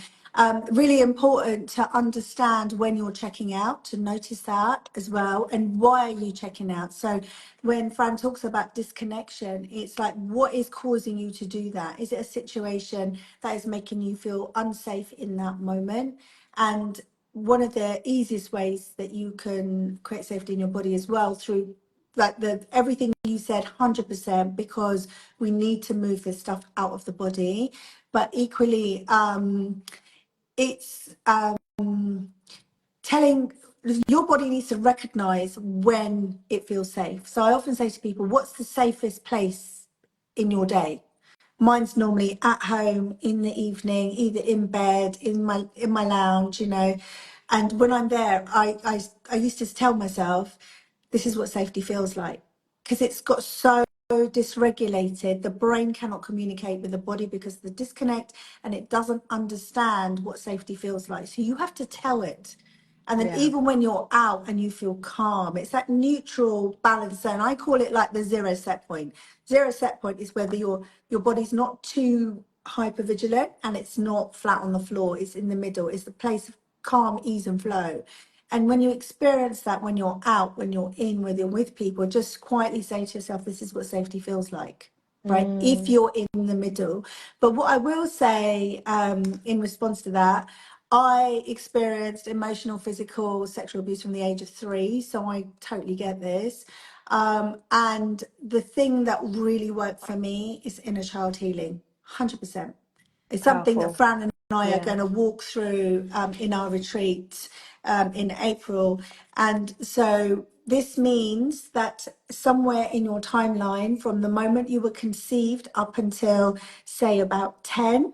Really important to understand when you're checking out, to notice that as well, and why are you checking out? So when Fran talks about disconnection, it's like, what is causing you to do that? Is it a situation that is making you feel unsafe in that moment? And one of the easiest ways that you can create safety in your body as well, through like the everything you said, 100%, because we need to move this stuff out of the body. But equally, it's telling your body needs to recognize when it feels safe. So I often say to people, what's the safest place in your day? Mine's normally at home in the evening, either in bed, in my lounge, And when I'm there, I used to tell myself, this is what safety feels like, because it's got so dysregulated. The brain cannot communicate with the body because of the disconnect, and it doesn't understand what safety feels like. So you have to tell it. And then Yeah. even when you're out and you feel calm, it's that neutral balance zone. I call it like the zero set point. Zero set point is whether your body's not too hyper vigilant and it's not flat on the floor. It's in the middle. It's the place of calm, ease, and flow. And when you experience that, when you're out, when you're in, when you're with people, just quietly say to yourself, this is what safety feels like, right? If you're in the middle. But what I will say, in response to that, I experienced emotional, physical, sexual abuse from the age of 3. So I totally get this. And the thing that really worked for me is inner child healing, 100%. It's something that Powerful. Fran and I are Yeah. going to walk through in our retreat in April. And so this means that somewhere in your timeline, from the moment you were conceived up until, say, about 10,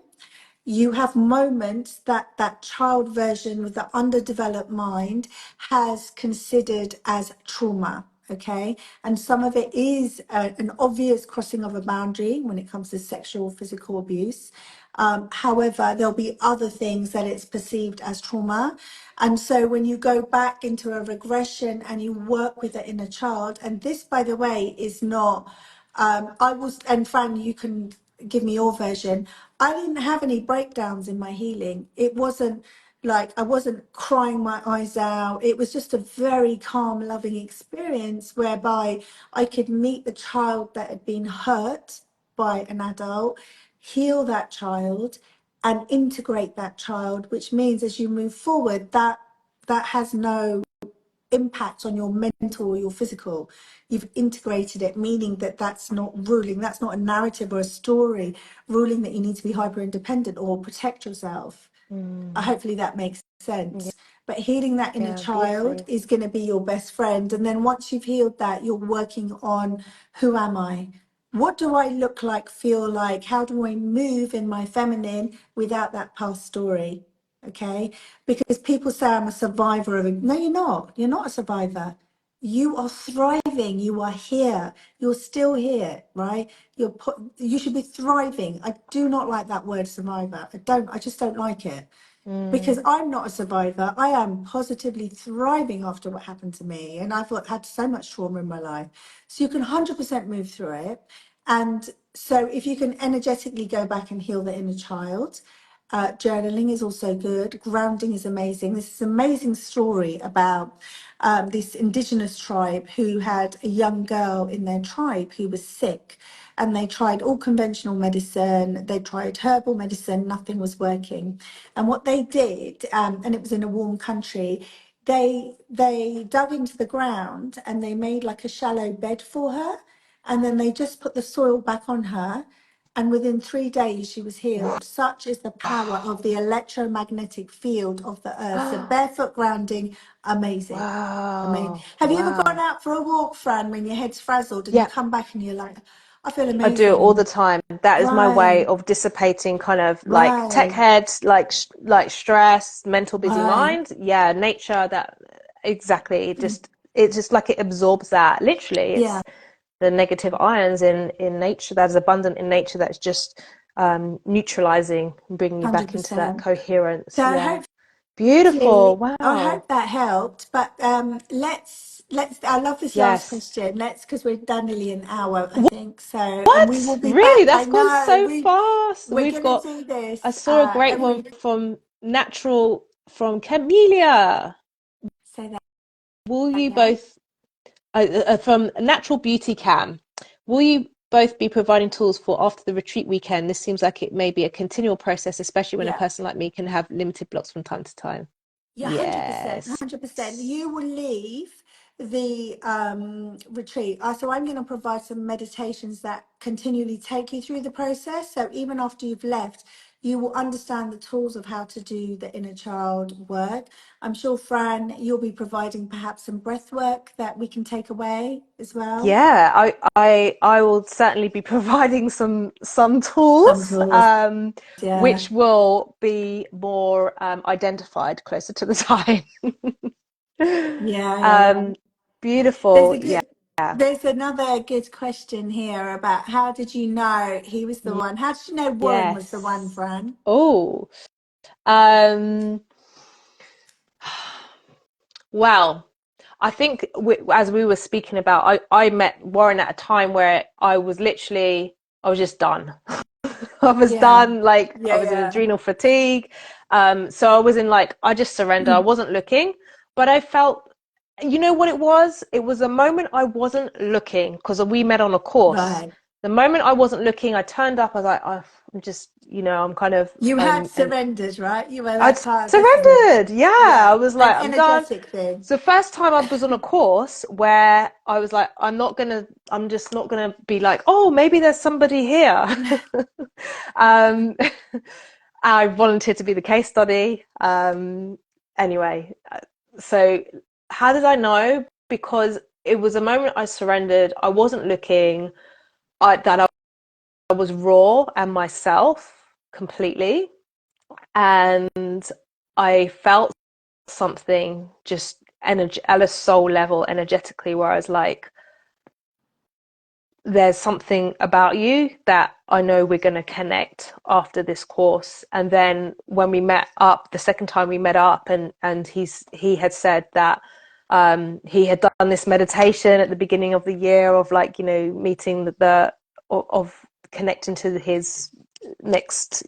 you have moments that that child version with the underdeveloped mind has considered as trauma. Okay, and some of it is an obvious crossing of a boundary when it comes to sexual physical abuse. However, there'll be other things that it's perceived as trauma. And so when you go back into a regression and you work with the inner child, and this, by the way, is not, I was, and Fran, you can give me your version. I didn't have any breakdowns in my healing. It wasn't like I wasn't crying my eyes out. It was just a very calm, loving experience whereby I could meet the child that had been hurt by an adult, heal that child, and integrate that child, which means as you move forward, that has no impact on your mental or your physical. You've integrated it, meaning that that's not ruling, that's not a narrative or a story ruling that you need to be hyper independent or protect yourself. Hopefully that makes Yeah. sense. But healing that inner Yeah. child Beautifully. is going to be your best friend. And then once you've healed that, you're working on, who am I? What do I look like, feel like? How do I move in my feminine without that past story? Okay. Because people say I'm a survivor of it. No, you're not. You're not a survivor. You are thriving. You are here. You're still here, right? You should be thriving. I do not like that word survivor. I just don't like it. because I'm not a survivor. I am positively thriving after what happened to me, and I've had so much trauma in my life. So you can 100% move through it. And so if you can energetically go back and heal the inner child, journaling is also good. Grounding is amazing. This is an amazing story about this indigenous tribe who had a young girl in their tribe who was sick, and they tried all conventional medicine, they tried herbal medicine, nothing was working. And what they did, and it was in a warm country, they dug into the ground and they made like a shallow bed for her, and then they just put the soil back on her, and within 3 days she was healed. Such is the power of the electromagnetic field of the earth. So barefoot grounding, amazing. I mean, Wow. have you ever gone Wow. out for a walk, Fran, when your head's frazzled and you Yeah, come back and you're like, I feel I do it amazing? all the And time. That is my way right, of dissipating kind of like tech right, head, like stress, mental busy right. mind. Yeah, nature, that exactly. It's just like it absorbs that. Literally, Yeah, it's the negative ions in nature that is abundant in nature that's just neutralizing and bringing you back into that 100%. coherence. So Yeah. Beautiful. hopefully, I Wow. hope that helped. But let's. I love this last Yes. question. Let's, because we're done nearly an hour, I think. So, and we will What? be Really? back. I That's gone know so fast. we're We've gonna got, do I this saw a great one every. from Natural from Camellia. Say that Will you again. both, from Natural Beauty Cam, will you both be providing tools for after the retreat weekend? This seems like it may be a continual process, especially when a Yeah. person like me can have limited blocks from time to time. Yeah, 100%, Yes. 100%. You will leave the retreat. So I'm going to provide some meditations that continually take you through the process. So even after you've left, you will understand the tools of how to do the inner child work. I'm sure, Fran, you'll be providing perhaps some breath work that we can take away as well. Yeah, I will certainly be providing some Some tools, tools. Yeah. which will be more identified closer to the time. Yeah, yeah, yeah. Um, There's beautiful. a Yeah. good, there's another good question here about how did you know he was the one? How did you know Warren was the one, Yes. Fran? Oh, um, well, I think as we were speaking about, I met Warren at a time where I was just done. I was Yeah, done, like I was in yeah, adrenal fatigue. So I was in like, I just surrender. I yeah. wasn't looking, but I felt, you know what it was? It was a moment I wasn't looking because we met on a course. Right. The moment I wasn't looking, I turned up. I was like, oh, I'm just, I'm kind of, You had and surrendered, right? You were I'd that part of the surrender. surrendered. Yeah, Yeah, I was an like, I'm done. energetic thing. It's the first time I was on a course where I was like, I'm just not gonna be like, oh, maybe there's somebody here. um, I volunteered to be the case study. Anyway, so how did I know? Because it was a moment I surrendered. I wasn't looking. I was raw and myself completely, and I felt something just energy at a soul level energetically where I was like, there's something about you that I know we're going to connect after this course. And then when we met up, the second time we met up, and he had said that he had done this meditation at the beginning of the year of like, meeting of connecting to his next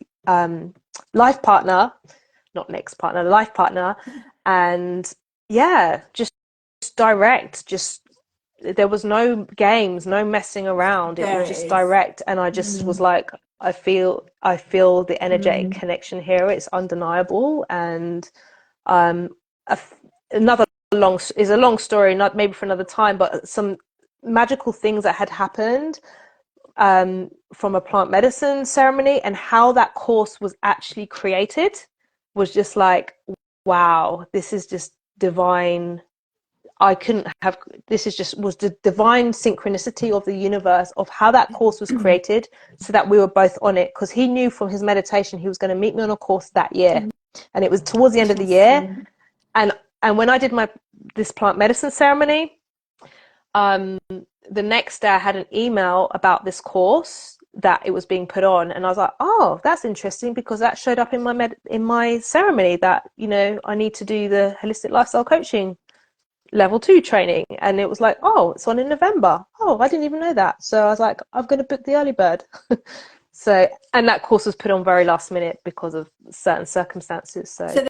life partner, not next partner, life partner. And yeah, just direct, just there was no games, no messing around. It There was it just is. direct, and I just was Mm, like, I feel the energetic mm. connection here. It's undeniable, and um, another long is a long story, not maybe for another time, but some magical things that had happened from a plant medicine ceremony, and how that course was actually created was just like, wow, this is just divine. I couldn't have, this is just was the divine synchronicity of the universe of how that course was created so that we were both on it, because he knew from his meditation he was going to meet me on a course that year, and it was towards the end of the year. Interesting. And when I did my this plant medicine ceremony, um the next day I had an email about this course that it was being put on, and I was like, oh, that's interesting, because that showed up in my ceremony, that I need to do the holistic lifestyle coaching level 2 training, and it was like, oh, it's on in November. Oh, I didn't even know that. So I was like, I'm going to book the early bird. So, and that course was put on very last minute because of certain circumstances. So So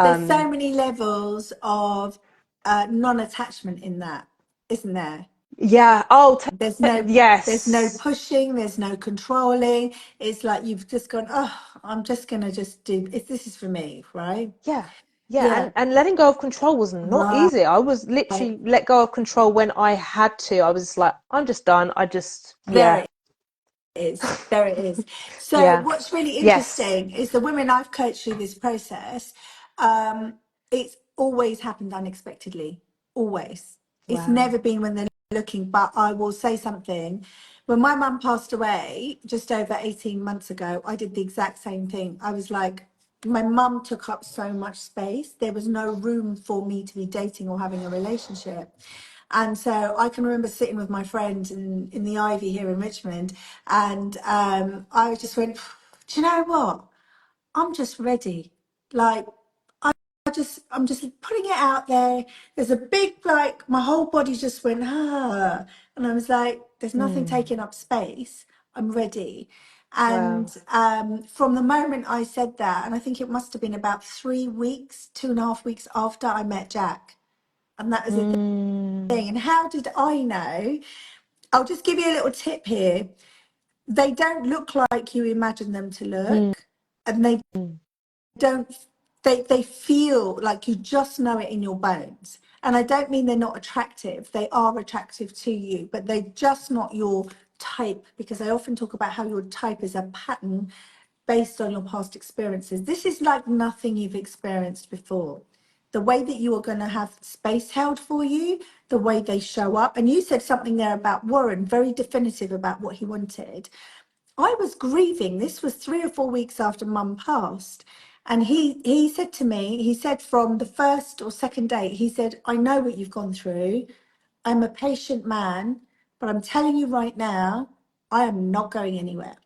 there's so many levels of non-attachment in that, isn't there? yeah. Oh, There's no yes. pushing, there's no controlling. It's like you've just gone, oh, I'm just gonna just do it. This is for me, right? Yeah. Yeah, Yeah, and letting go of control was not right. easy. I was literally let go of control when I had to. I was like, I'm just done. I just, There yeah. it is. There it is. So Yeah. what's really Yes. interesting is the women I've coached through this process, it's always happened unexpectedly. Always. It's Wow. never been when they're looking, but I will say something. When my mum passed away just over 18 months ago, I did the exact same thing. I was like, my mum took up so much space. There was no room for me to be dating or having a relationship. And so I can remember sitting with my friend in the Ivy here in Richmond, and I just went, do you know what? I'm just ready. Like, I'm just putting it out there. There's a big, like, my whole body just went, ah. And I was like, there's nothing Mm. taking up space. I'm ready. And Wow. from the moment I said that, and I think it must have been about 3 weeks, 2.5 weeks after I met Jack. And that was the Mm. thing. And how did I know? I'll just give you a little tip here. They don't look like you imagine them to Mm. look, and they don't they feel like you just know it in your bones. And I don't mean they're not attractive. They are attractive to you, but they're just not your type, because I often talk about how your type is a pattern based on your past experiences. This is like nothing you've experienced before. The way that you are going to have space held for you, the way they show up. And you said something there about Warren, very definitive about what he wanted. I was grieving. This was 3 or 4 weeks after Mum passed. And he said to me, he said from the first or second date, he said, I know what you've gone through. I'm a patient man, but I'm telling you right now, I am not going anywhere.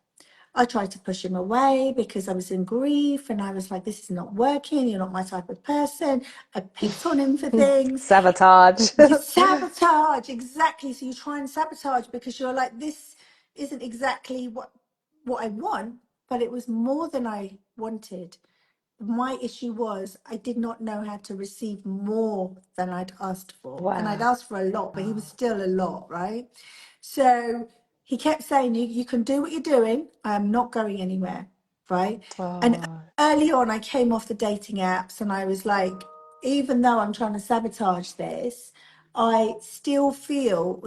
I tried to push him away because I was in grief, and I was like, this is not working. You're not my type of person. I picked on him for things. Sabotage. You sabotage, exactly. So you try and sabotage because you're like, this isn't exactly what I want, but it was more than I wanted. My issue was I did not know how to receive more than I'd asked for. And I'd Wow. asked for a lot, but he was still a lot, right? So he kept saying, you can do what you're doing. I am not going anywhere, right? And Oh. early on, I came off the dating apps and I was like, even though I'm trying to sabotage this, I still feel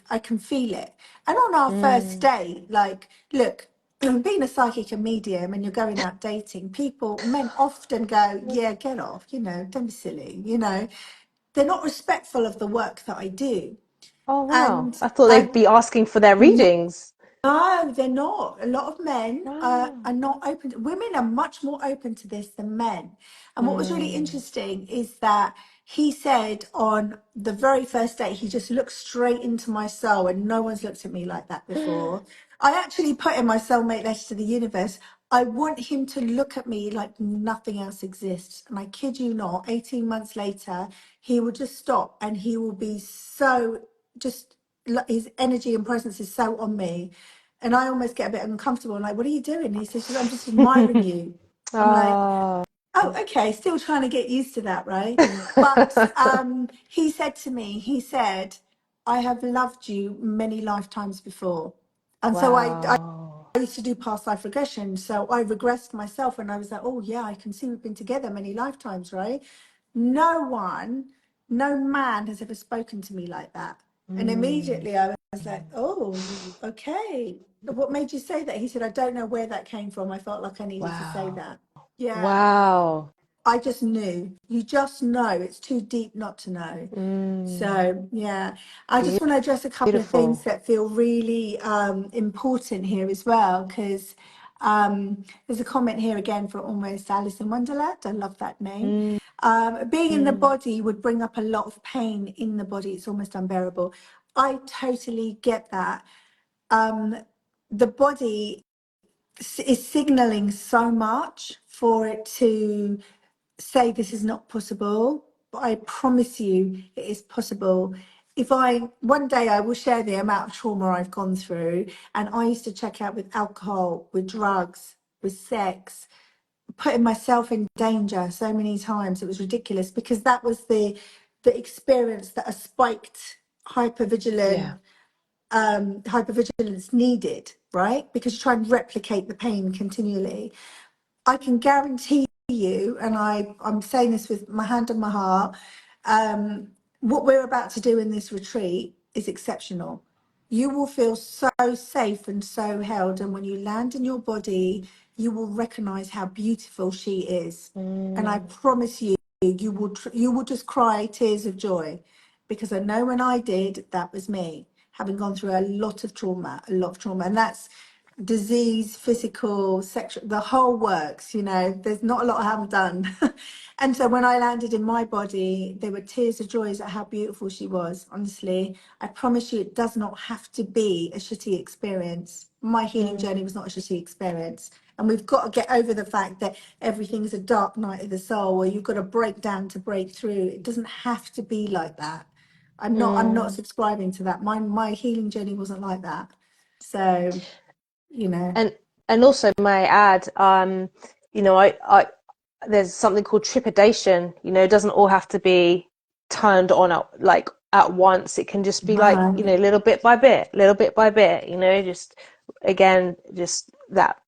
I can feel it. And on our first Mm. date, like, look, being a psychic and medium and you're going out dating, men often go, yeah, get off, don't be silly, They're not respectful of the work that I do. Oh, wow. And I thought they'd be asking for their readings. no, they're not. A lot of men Wow. are not open. Women are much more open to this than men. And what was really Mm. interesting is that he said on the very first date, he just looked straight into my soul, and no one's looked at me like that before. I actually put in my soulmate letter to the universe. I want him to look at me like nothing else exists. And I kid you not, 18 months later, he will just stop and he will be so just his energy and presence is so on me, and I almost get a bit uncomfortable. I'm like, what are you doing? And he says, I'm just admiring you. I'm like, Oh, oh, okay, still trying to get used to that, right? But he said to me, he said, I have loved you many lifetimes before. And so I wow. used to do past life regression. So I regressed myself and I was like, oh, yeah, I can see we've been together many lifetimes, right? No one, no man has ever spoken to me like that. And Mm. immediately I was like, oh, okay. What made you say that? He said, I don't know where that came from. I felt like I needed to say Wow. that. Yeah. Wow. I just knew. You just know. It's too deep not to know. Mm. So, yeah, I just want to address a couple of things Beautiful. that feel really important here as well, because there's a comment here again for almost Alice in Wonderland. I love that name. Mm. Being in the Mm. body would bring up a lot of pain in the body. It's almost unbearable. I totally get that. Um, the body is signaling so much for it to say this is not possible, but I promise you it is possible. If I one day I will share the amount of trauma I've gone through, and I used to check out with alcohol, with drugs, with sex, putting myself in danger so many times. It was ridiculous because that was the experience that a spiked Yeah. hypervigilance needed, right? Because you try and replicate the pain continually. I can guarantee you, and I'm saying this with my hand on my heart, what we're about to do in this retreat is exceptional. You will feel so safe and so held, and when you land in your body, you will recognize how beautiful she is. And I Mm. promise you, you will just cry tears of joy, because I know when I did, that was me, having gone through a lot of trauma, and that's disease, physical, sexual, the whole works, there's not a lot I haven't done. And so when I landed in my body, there were tears of joy at how beautiful she was. Honestly, I promise you, it does not have to be a shitty experience. My healing journey Mm. was not a shitty experience. And we've got to get over the fact that everything's a dark night of the soul, or you've got to break down to break through. It doesn't have to be like that. I'm not Mm. subscribing to that. My healing journey wasn't like that. So, you know. And also may I add, I there's something called trepidation. It doesn't all have to be turned on at once. It can just be like, Right. little bit by bit, little bit by bit, just again, just that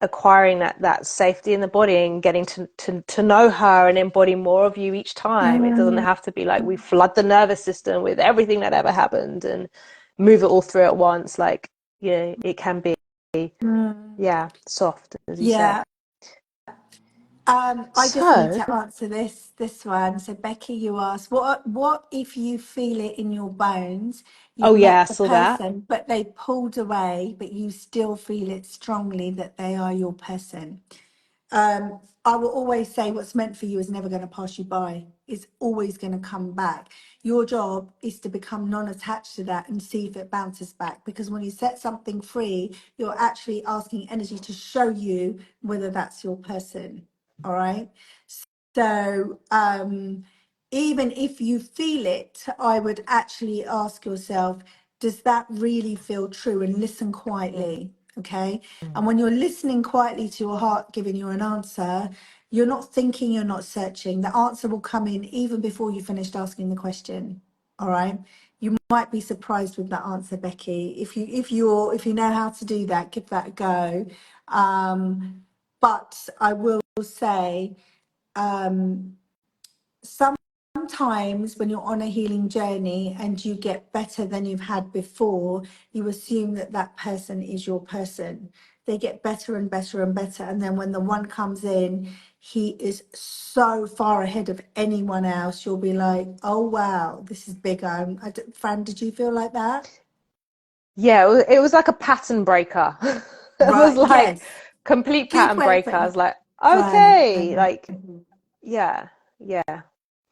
acquiring that safety in the body and getting to know her and embody more of you each time. It doesn't Mm, have to be like we flood the nervous system with everything that ever happened and move it all through at once. Like, it can be, mm. yeah, soft, as you said. Yeah. I just need So, to answer this one. So Becky, you asked, what if you feel it in your bones? You've oh yeah, I met the saw that. person, but they pulled away, but you still feel it strongly that they are your person. I will always say what's meant for you is never going to pass you by. It's always going to come back. Your job is to become non-attached to that and see if it bounces back. Because when you set something free, you're actually asking energy to show you whether that's your person. All right. So even if you feel it, I would actually ask yourself, does that really feel true? And listen quietly. Okay. And when you're listening quietly to your heart giving you an answer, you're not thinking, you're not searching. The answer will come in even before you finished asking the question. All right. You might be surprised with that answer, Becky. If you know how to do that, give that a go. But I will say, um, sometimes when you're on a healing journey and you get better than you've had before, you assume that that person is your person. They get better and better and better. And then when the one comes in, he is so far ahead of anyone else. You'll be like, oh, wow, this is bigger. Fran, did you feel like that? Yeah, it was like a pattern breaker. It was Right. like Yes. complete Good pattern way of breaker. I putting was it. like, Right. okay, like, yeah, yeah.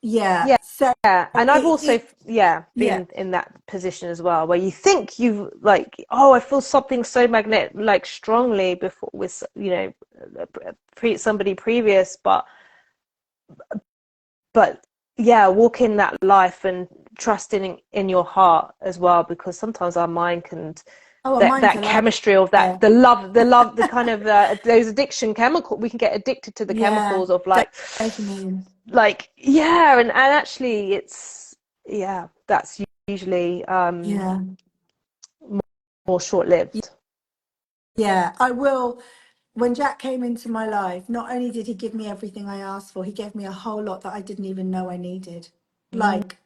Yeah. Yeah, So yeah. And I've also, it yeah, yeah. been in that position as well, where you think you like, oh, I feel something so like strongly before with, somebody previous, but yeah, walking that life and trusting in your heart as well, because sometimes our mind can Oh, well, mine's that a liar. chemistry of that the love the kind of those addiction chemical, we can get addicted to the Yeah, chemicals of like dopamine. yeah, and actually it's yeah, that's usually Yeah. more short-lived. Yeah, I will. When Jack came into my life, not only did he give me everything I asked for, he gave me a whole lot that I didn't even know I needed. Mm, Like,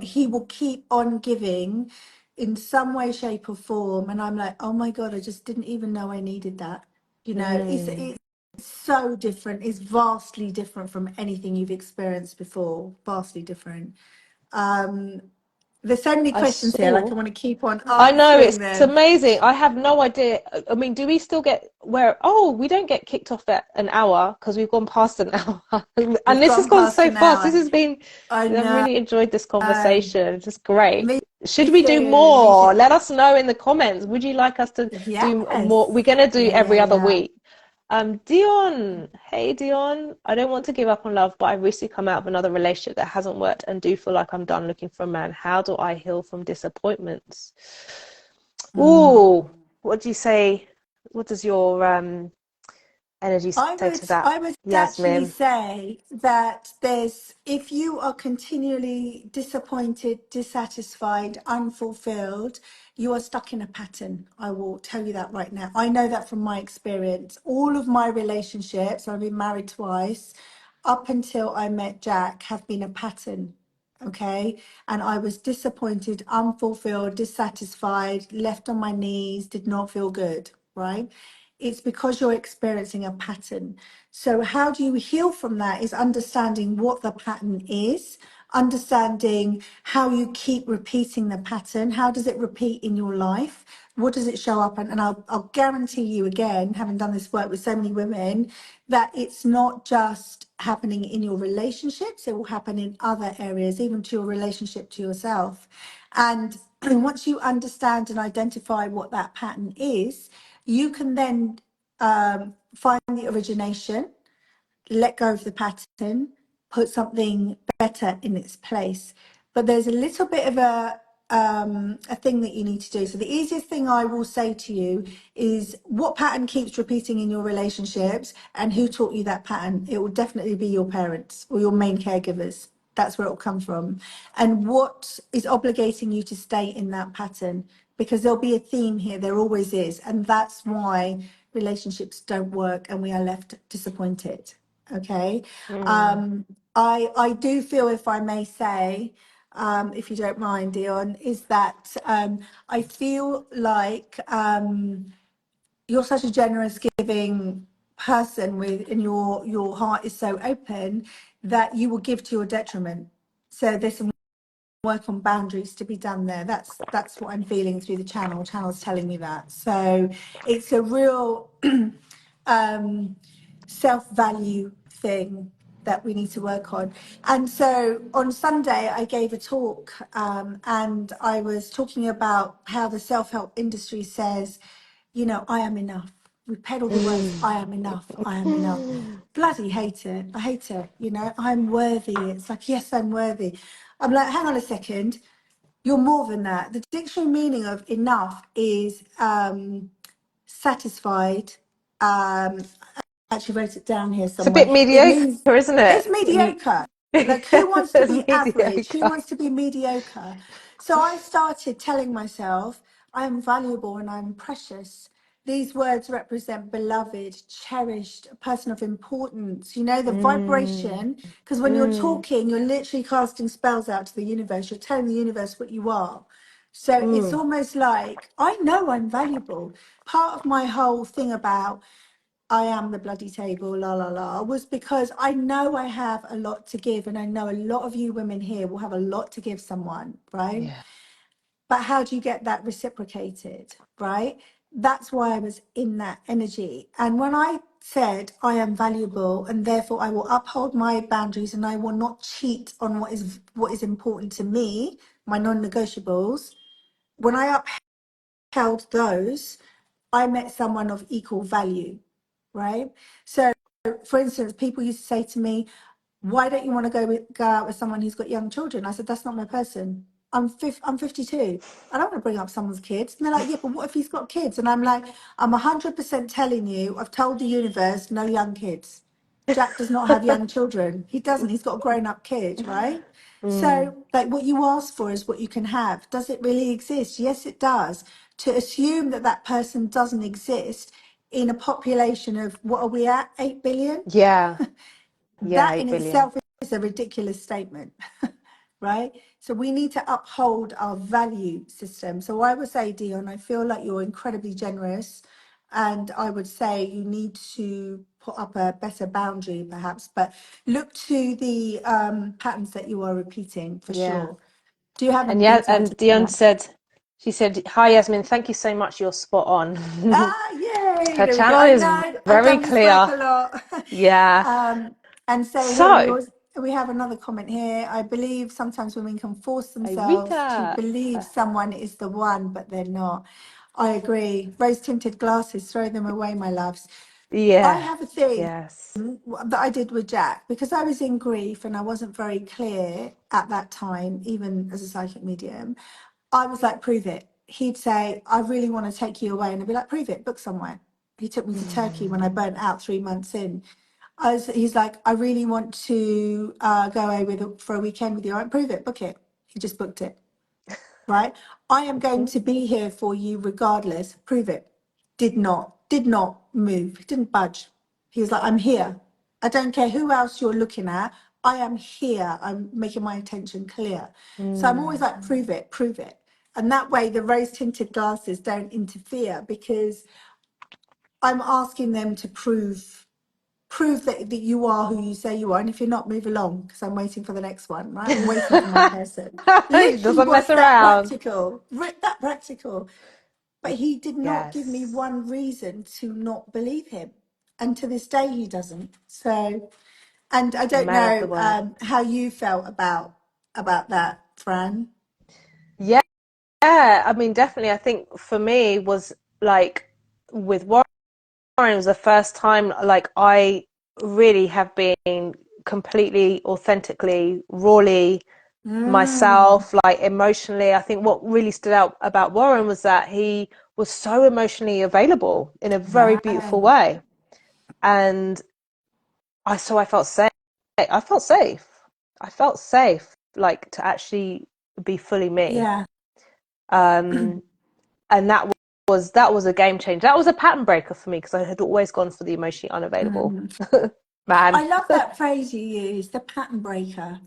he will keep on giving in some way, shape, or form. And I'm like, oh my God, I just didn't even know I needed that. mm. It's so different. It's vastly different from anything you've experienced before. Vastly different. Um, there's so many I questions here, like saw I want to keep on I know, answering it's them. amazing. I have no idea. I mean, do we still get where? Oh, we don't get kicked off at an hour because we've gone past an hour. And We've this has gone gone past so an fast. This hour. has been, I I've know. really enjoyed this conversation. It's just great. Me Should we do Listen, you more? should. Let us know in the comments. Would you like us to do more? We're Yes. gonna do Yeah, yeah, every other yeah. week. Dion, hey Dion, I don't want to give up on love, but I've recently come out of another relationship that hasn't worked and do feel like I'm done looking for a man. How do I heal from disappointments? Mm. Ooh, what do you say? What does your energy say to that, I would actually Yasmin? say that there's, if you are continually disappointed, dissatisfied, unfulfilled, you are stuck in a pattern. I will tell you that right now. I know that from my experience. All of my relationships, I've been married twice, up until I met Jack, have been a pattern. Okay. And I was disappointed, unfulfilled, dissatisfied, left on my knees, did not feel good. Right. It's because you're experiencing a pattern. So, how do you heal from that? Is understanding what the pattern is, understanding how you keep repeating the pattern. How does it repeat in your life? What does it show up? And I'll guarantee you, again, having done this work with so many women, that it's not just happening in your relationships, it will happen in other areas, even to your relationship to yourself. And once you understand and identify what that pattern is, you can then find the origination, let go of the pattern, put something better in its place. But there's a little bit of a thing that you need to do. So the easiest thing I will say to you is what pattern keeps repeating in your relationships and who taught you that pattern. It will definitely be your parents or your main caregivers. That's where it will come from. And what is obligating you to stay in that pattern? Because there'll be a theme here, there always is. And that's why relationships don't work and we are left disappointed. Okay. Mm. I do feel, if I may say, if you don't mind, Dion, is that I feel like you're such a generous, giving person with, and your heart is so open that you will give to your detriment. So there's some work on boundaries to be done there. That's what I'm feeling through the channel. Channel's telling me that. So it's a real self-value thing that we need to work on. And so on Sunday, I gave a talk and I was talking about how the self-help industry says, you know, I am enough. We peddle the words, Mm. I am enough, I am enough. Bloody hate it. I hate it. You know, I'm worthy. It's like, yes, I'm worthy. I'm like, hang on a second. You're more than that. The dictionary meaning of enough is satisfied, um, actually wrote it down here It's a somewhere. bit It means mediocre, isn't it? it's When you mediocre. Like, who wants to be average? Who mediocre. wants to be mediocre? So I started telling myself, I am valuable and I'm precious. These words represent beloved, cherished, a person of importance. You know, the Mm. vibration, because when you're Mm. talking, you're literally casting spells out to the universe. You're telling the universe what you are. So it's Mm. almost like I know I'm valuable. Part of my whole thing about I am the bloody table, la la la, was because I know I have a lot to give, and I know a lot of you women here will have a lot to give someone, right? Yeah. But how do you get that reciprocated, right? That's why I was in that energy. And when I said I am valuable and therefore I will uphold my boundaries and I will not cheat on what is important to me, my non-negotiables, when I upheld those, I met someone of equal value, right? So, for instance, people used to say to me, "Why don't you want to go out with someone who's got young children?" I said, "That's not my person. I'm 52. I don't want to bring up someone's kids." And they're like, "Yeah, but what if he's got kids?" And I'm like, "I'm 100% telling you. I've told the universe, no young kids. Jack does not have young children. He doesn't. He's got a grown-up kid, right?" Mm. So, like, what you ask for is what you can have. Does it really exist? Yes, it does. To assume that that person doesn't exist in a population of, what are we at, 8 billion? Yeah. Yeah, That in 8 billion. itself is a ridiculous statement, right? So we need to uphold our value system. So I would say, Dion, I feel like you're incredibly generous. And I would say you need to put up a better boundary, perhaps, but look to the patterns that you are repeating for Yeah. sure. Do you have And yeah, anything to add and to Dion that? said, she said, "Hi Yasmin, thank you so much. You're spot on." Ah, yay! Her There we go. channel I is know I've very done this work clear. a lot. Yeah. And so here So, yours. We have another comment here. I believe sometimes women can force Hey, themselves to Rita. believe someone is the one, but they're not. I agree. Rose tinted glasses, throw them away, my loves. I Yeah. have a thing Yes. that I did with Jack because I was in grief and I wasn't very clear at that time, even as a psychic medium. I was like, prove it. He'd say, I really want to take you away. And I'd be like, prove it, book somewhere. He took me to Turkey when I burnt out 3 months in. He's like, I really want to go away for a weekend with you. I went, prove it, book it. He just booked it, right? I am going Mhm. to be here for you regardless. Prove it. Did not move. He didn't budge. He was like, I'm here. I don't care who else you're looking at. I am here. I'm making my intention clear. So I'm always Mm. like, prove it, prove it. And that way the rose tinted glasses don't interfere because I'm asking them to prove that you are who you say you are. And if you're not, move along because I'm waiting for the next one, right? I'm waiting for my person. He Literally doesn't mess was that around. practical, that practical. But he did not give me Yes. one reason to not believe him. And to this day, he doesn't. So, and I don't Man of the know word. how you felt about that, Fran. Yeah. Yeah. I mean, definitely. I think for me was like with Warren, it was the first time like I really have been completely, authentically, rawly Mm, myself, like emotionally. I think what really stood out about Warren was that he was so emotionally available in a very beautiful right. way. And I felt safe. I felt safe. I felt safe, like to actually be fully me. Yeah. Um, and that was a game changer. That was a pattern breaker for me because I had always gone for the emotionally unavailable Mhm. man. I love that phrase you use, the pattern breaker.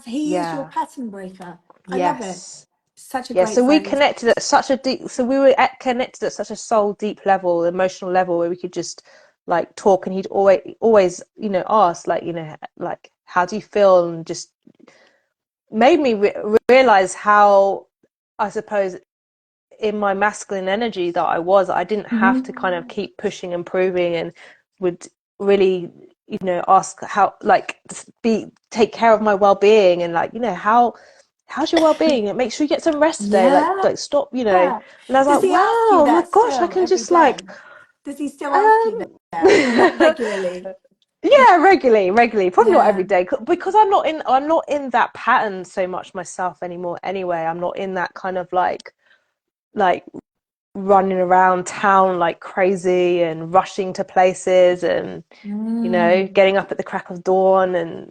He is your Yeah. pattern breaker. I love it. Yes. Such a Yeah. great So we phrase. connected at such a deep. So we were connected at such a soul deep level, emotional level, where we could just like talk, and he'd always, ask like, like how do you feel, and just made me realize how, I suppose, in my masculine energy that I didn't have to Mhm. kind of keep pushing and proving, and would really, ask how, like, be take care of my well-being, and like, how's your well-being, and make sure you get some rest today, Yeah. like stop, and I was Does like, he ask you wow, my that gosh, I still can every just like, day? Does he still ask you um that like regularly? yeah, regularly, probably not every Yeah. day, because I'm not in that pattern so much myself anymore anyway. I'm not in that kind of like running around town like crazy and rushing to places, and Mm. getting up at the crack of dawn, and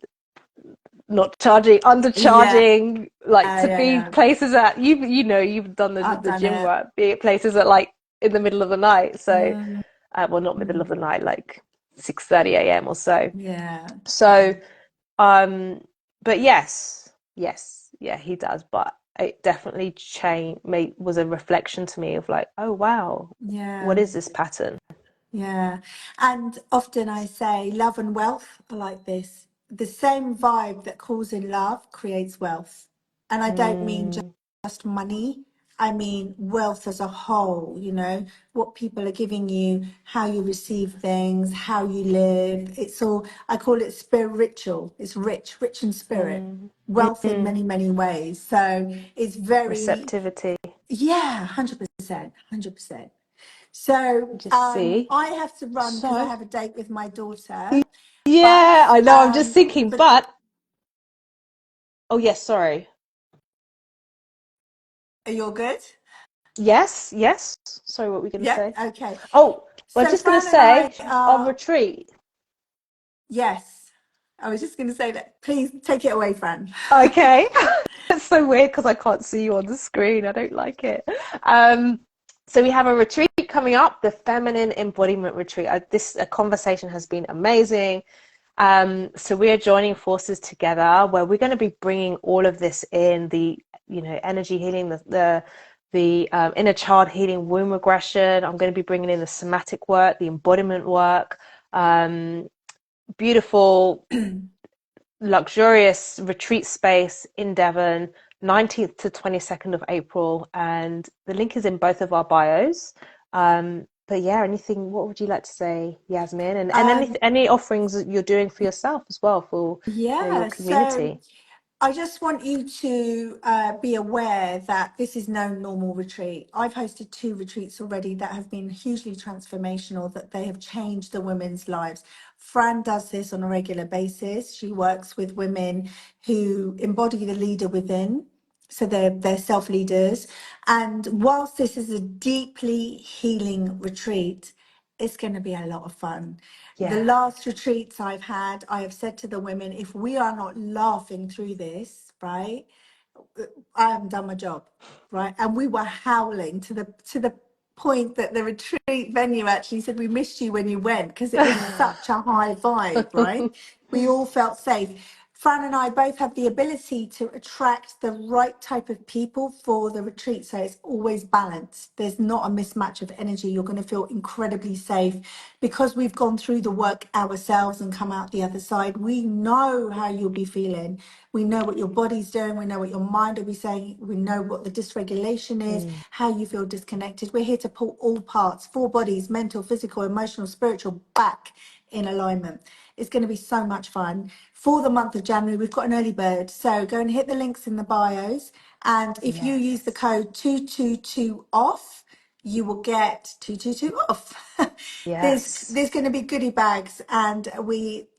not Yeah. undercharging, like Yeah. to be Yeah. places at you've done I've the done gym it. work, be at places at like in the middle of the night. So Mm. well, not middle of the night, like 6:30 a.m. or so. Yeah. So but yeah, he does, but it definitely was a reflection to me of like, oh wow, what Yeah. is this pattern? Yeah. And often I say love and wealth are like this. The same vibe that calls in love creates wealth. And I don't mean Mm, just money. I mean wealth as a whole, what people are giving you, how you receive things, how you live. It's all, I call it spiritual. It's rich in spirit, mm, wealth in mm. many, many ways. So it's very, Receptivity. yeah, 100%, 100%. So Just see. I have to run because I So have a date with my daughter. But yeah, I know. I'm just thinking, but but oh yes, sorry. you're good. Yes. Sorry, what were we going to Yeah. say? Okay. Oh, well, I'm So just going to Fran and I say on are, retreat. yes. I was just going to say that. Please take it away, Fran. Okay. It's so weird because I can't see you on the screen. I don't like it. Um, so we have a retreat coming up, the Feminine Embodiment Retreat. This conversation has been amazing. So we are joining forces together where we're going to be bringing all of this in, the energy healing, the inner child healing, womb regression. I'm going to be bringing in the somatic work, the embodiment work, beautiful luxurious retreat space in Devon, 19th to 22nd of April, and the link is in both of our bios. but yeah, anything, what would you like to say, Yasmin? And Um, any offerings that you're doing for yourself as well for, your yeah, so community? I just want you to be aware that this is no normal retreat. I've hosted two retreats already that have been hugely transformational, that they have changed the women's lives. Fran does this on a regular basis. She works with women who embody the leader within. So they're self-leaders. And whilst this is a deeply healing retreat, it's going to be a lot of fun. The Yeah. last retreats I've had, I have said to the women, if we are not laughing through this, right, I haven't done my job, right? And we were howling to the point that the retreat venue actually said we missed you when you went because it was such a high vibe, right? We all felt safe. Fran and I both have the ability to attract the right type of people for the retreat. So it's always balanced. There's not a mismatch of energy. You're going to feel incredibly safe because we've gone through the work ourselves and come out the other side. We know how you'll be feeling. We know what your body's doing. We know what your mind will be saying. We know what the dysregulation is, Mm, how you feel disconnected. We're here to pull all parts, four bodies, mental, physical, emotional, spiritual, back in alignment. It's going to be so much fun. For the month of January, we've got an early bird. So go and hit the links in the bios. And if you use the yes. code 222 off, you will get 222 off. Yes. There's going to be goodie bags, and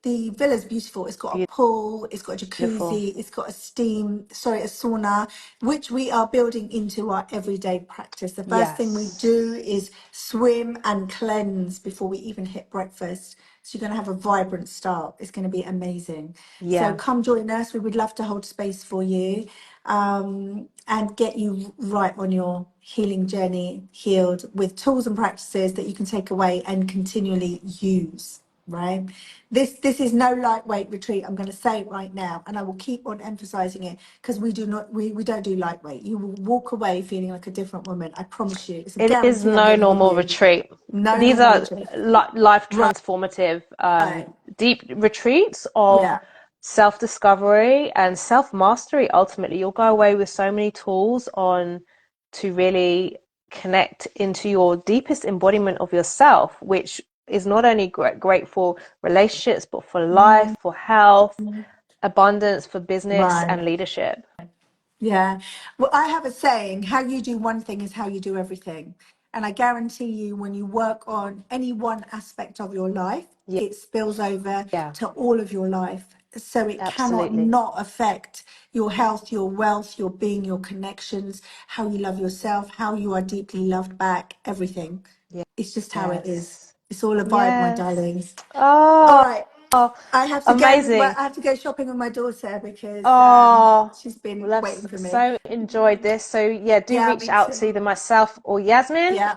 the villa's beautiful. It's got a pool, it's got a Beautiful. jacuzzi, it's got a sauna, which we are building into our everyday practice. The first thing we Yes. do is swim and cleanse before we even hit breakfast. So you're going to have a vibrant start. It's going to be amazing. So Yeah. come join us. We would love to hold space for you, and get you right on your healing journey, healed with tools and practices that you can take away and continually use. Right. This is no lightweight retreat. I'm going to say it right now, and I will keep on emphasizing it because we don't do lightweight. You will walk away feeling like a different woman. I promise you. It's a It is guarantee I'm no going to give normal you. retreat. No These normal are retreat. life Right. transformative, deep retreats of Yeah. self discovery and self mastery. Ultimately, you'll go away with so many tools on to really connect into your deepest embodiment of yourself, which is not only great for relationships, but for life, Mm, for health, abundance, for business, right. and leadership. Yeah. Well, I have a saying, how you do one thing is how you do everything. And I guarantee you, when you work on any one aspect of your life, Yeah, it spills over yeah, to all of your life. So it cannot absolutely. not affect your health, your wealth, your being, your connections, how you love yourself, how you are deeply loved back, everything. It's just how it is. Yes. It's all a vibe, my Yes. darlings. All Oh, right. I have to go. Well, amazing. I have to go shopping with my daughter because Oh, she's well, been I've waiting for me. so enjoyed this. So yeah, do Yeah, reach me out to too. either myself or Yasmin Yeah,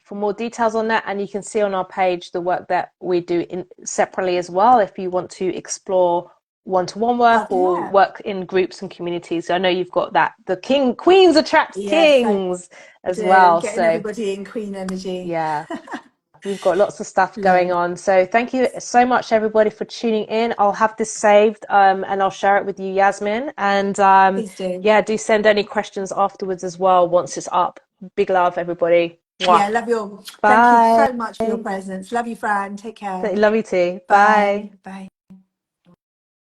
for more details on that, and you can see on our page the work that we do separately as well. If you want to explore one-to-one work or yeah, work in groups and communities, I know you've got that. The queens attract yes, I kings as do. well. Getting So everybody in queen energy. yeah. We've got lots of stuff going Loads. on. So thank you so much, everybody, for tuning in. I'll have this saved and I'll share it with you, Yasmin. And Please do. yeah, do send any questions afterwards as well once it's up. Big love, everybody. Mwah. Yeah, love you all. Thank you Bye. so much for your presence. Love you, Fran. Take care. Love you too. Bye. Bye. Bye.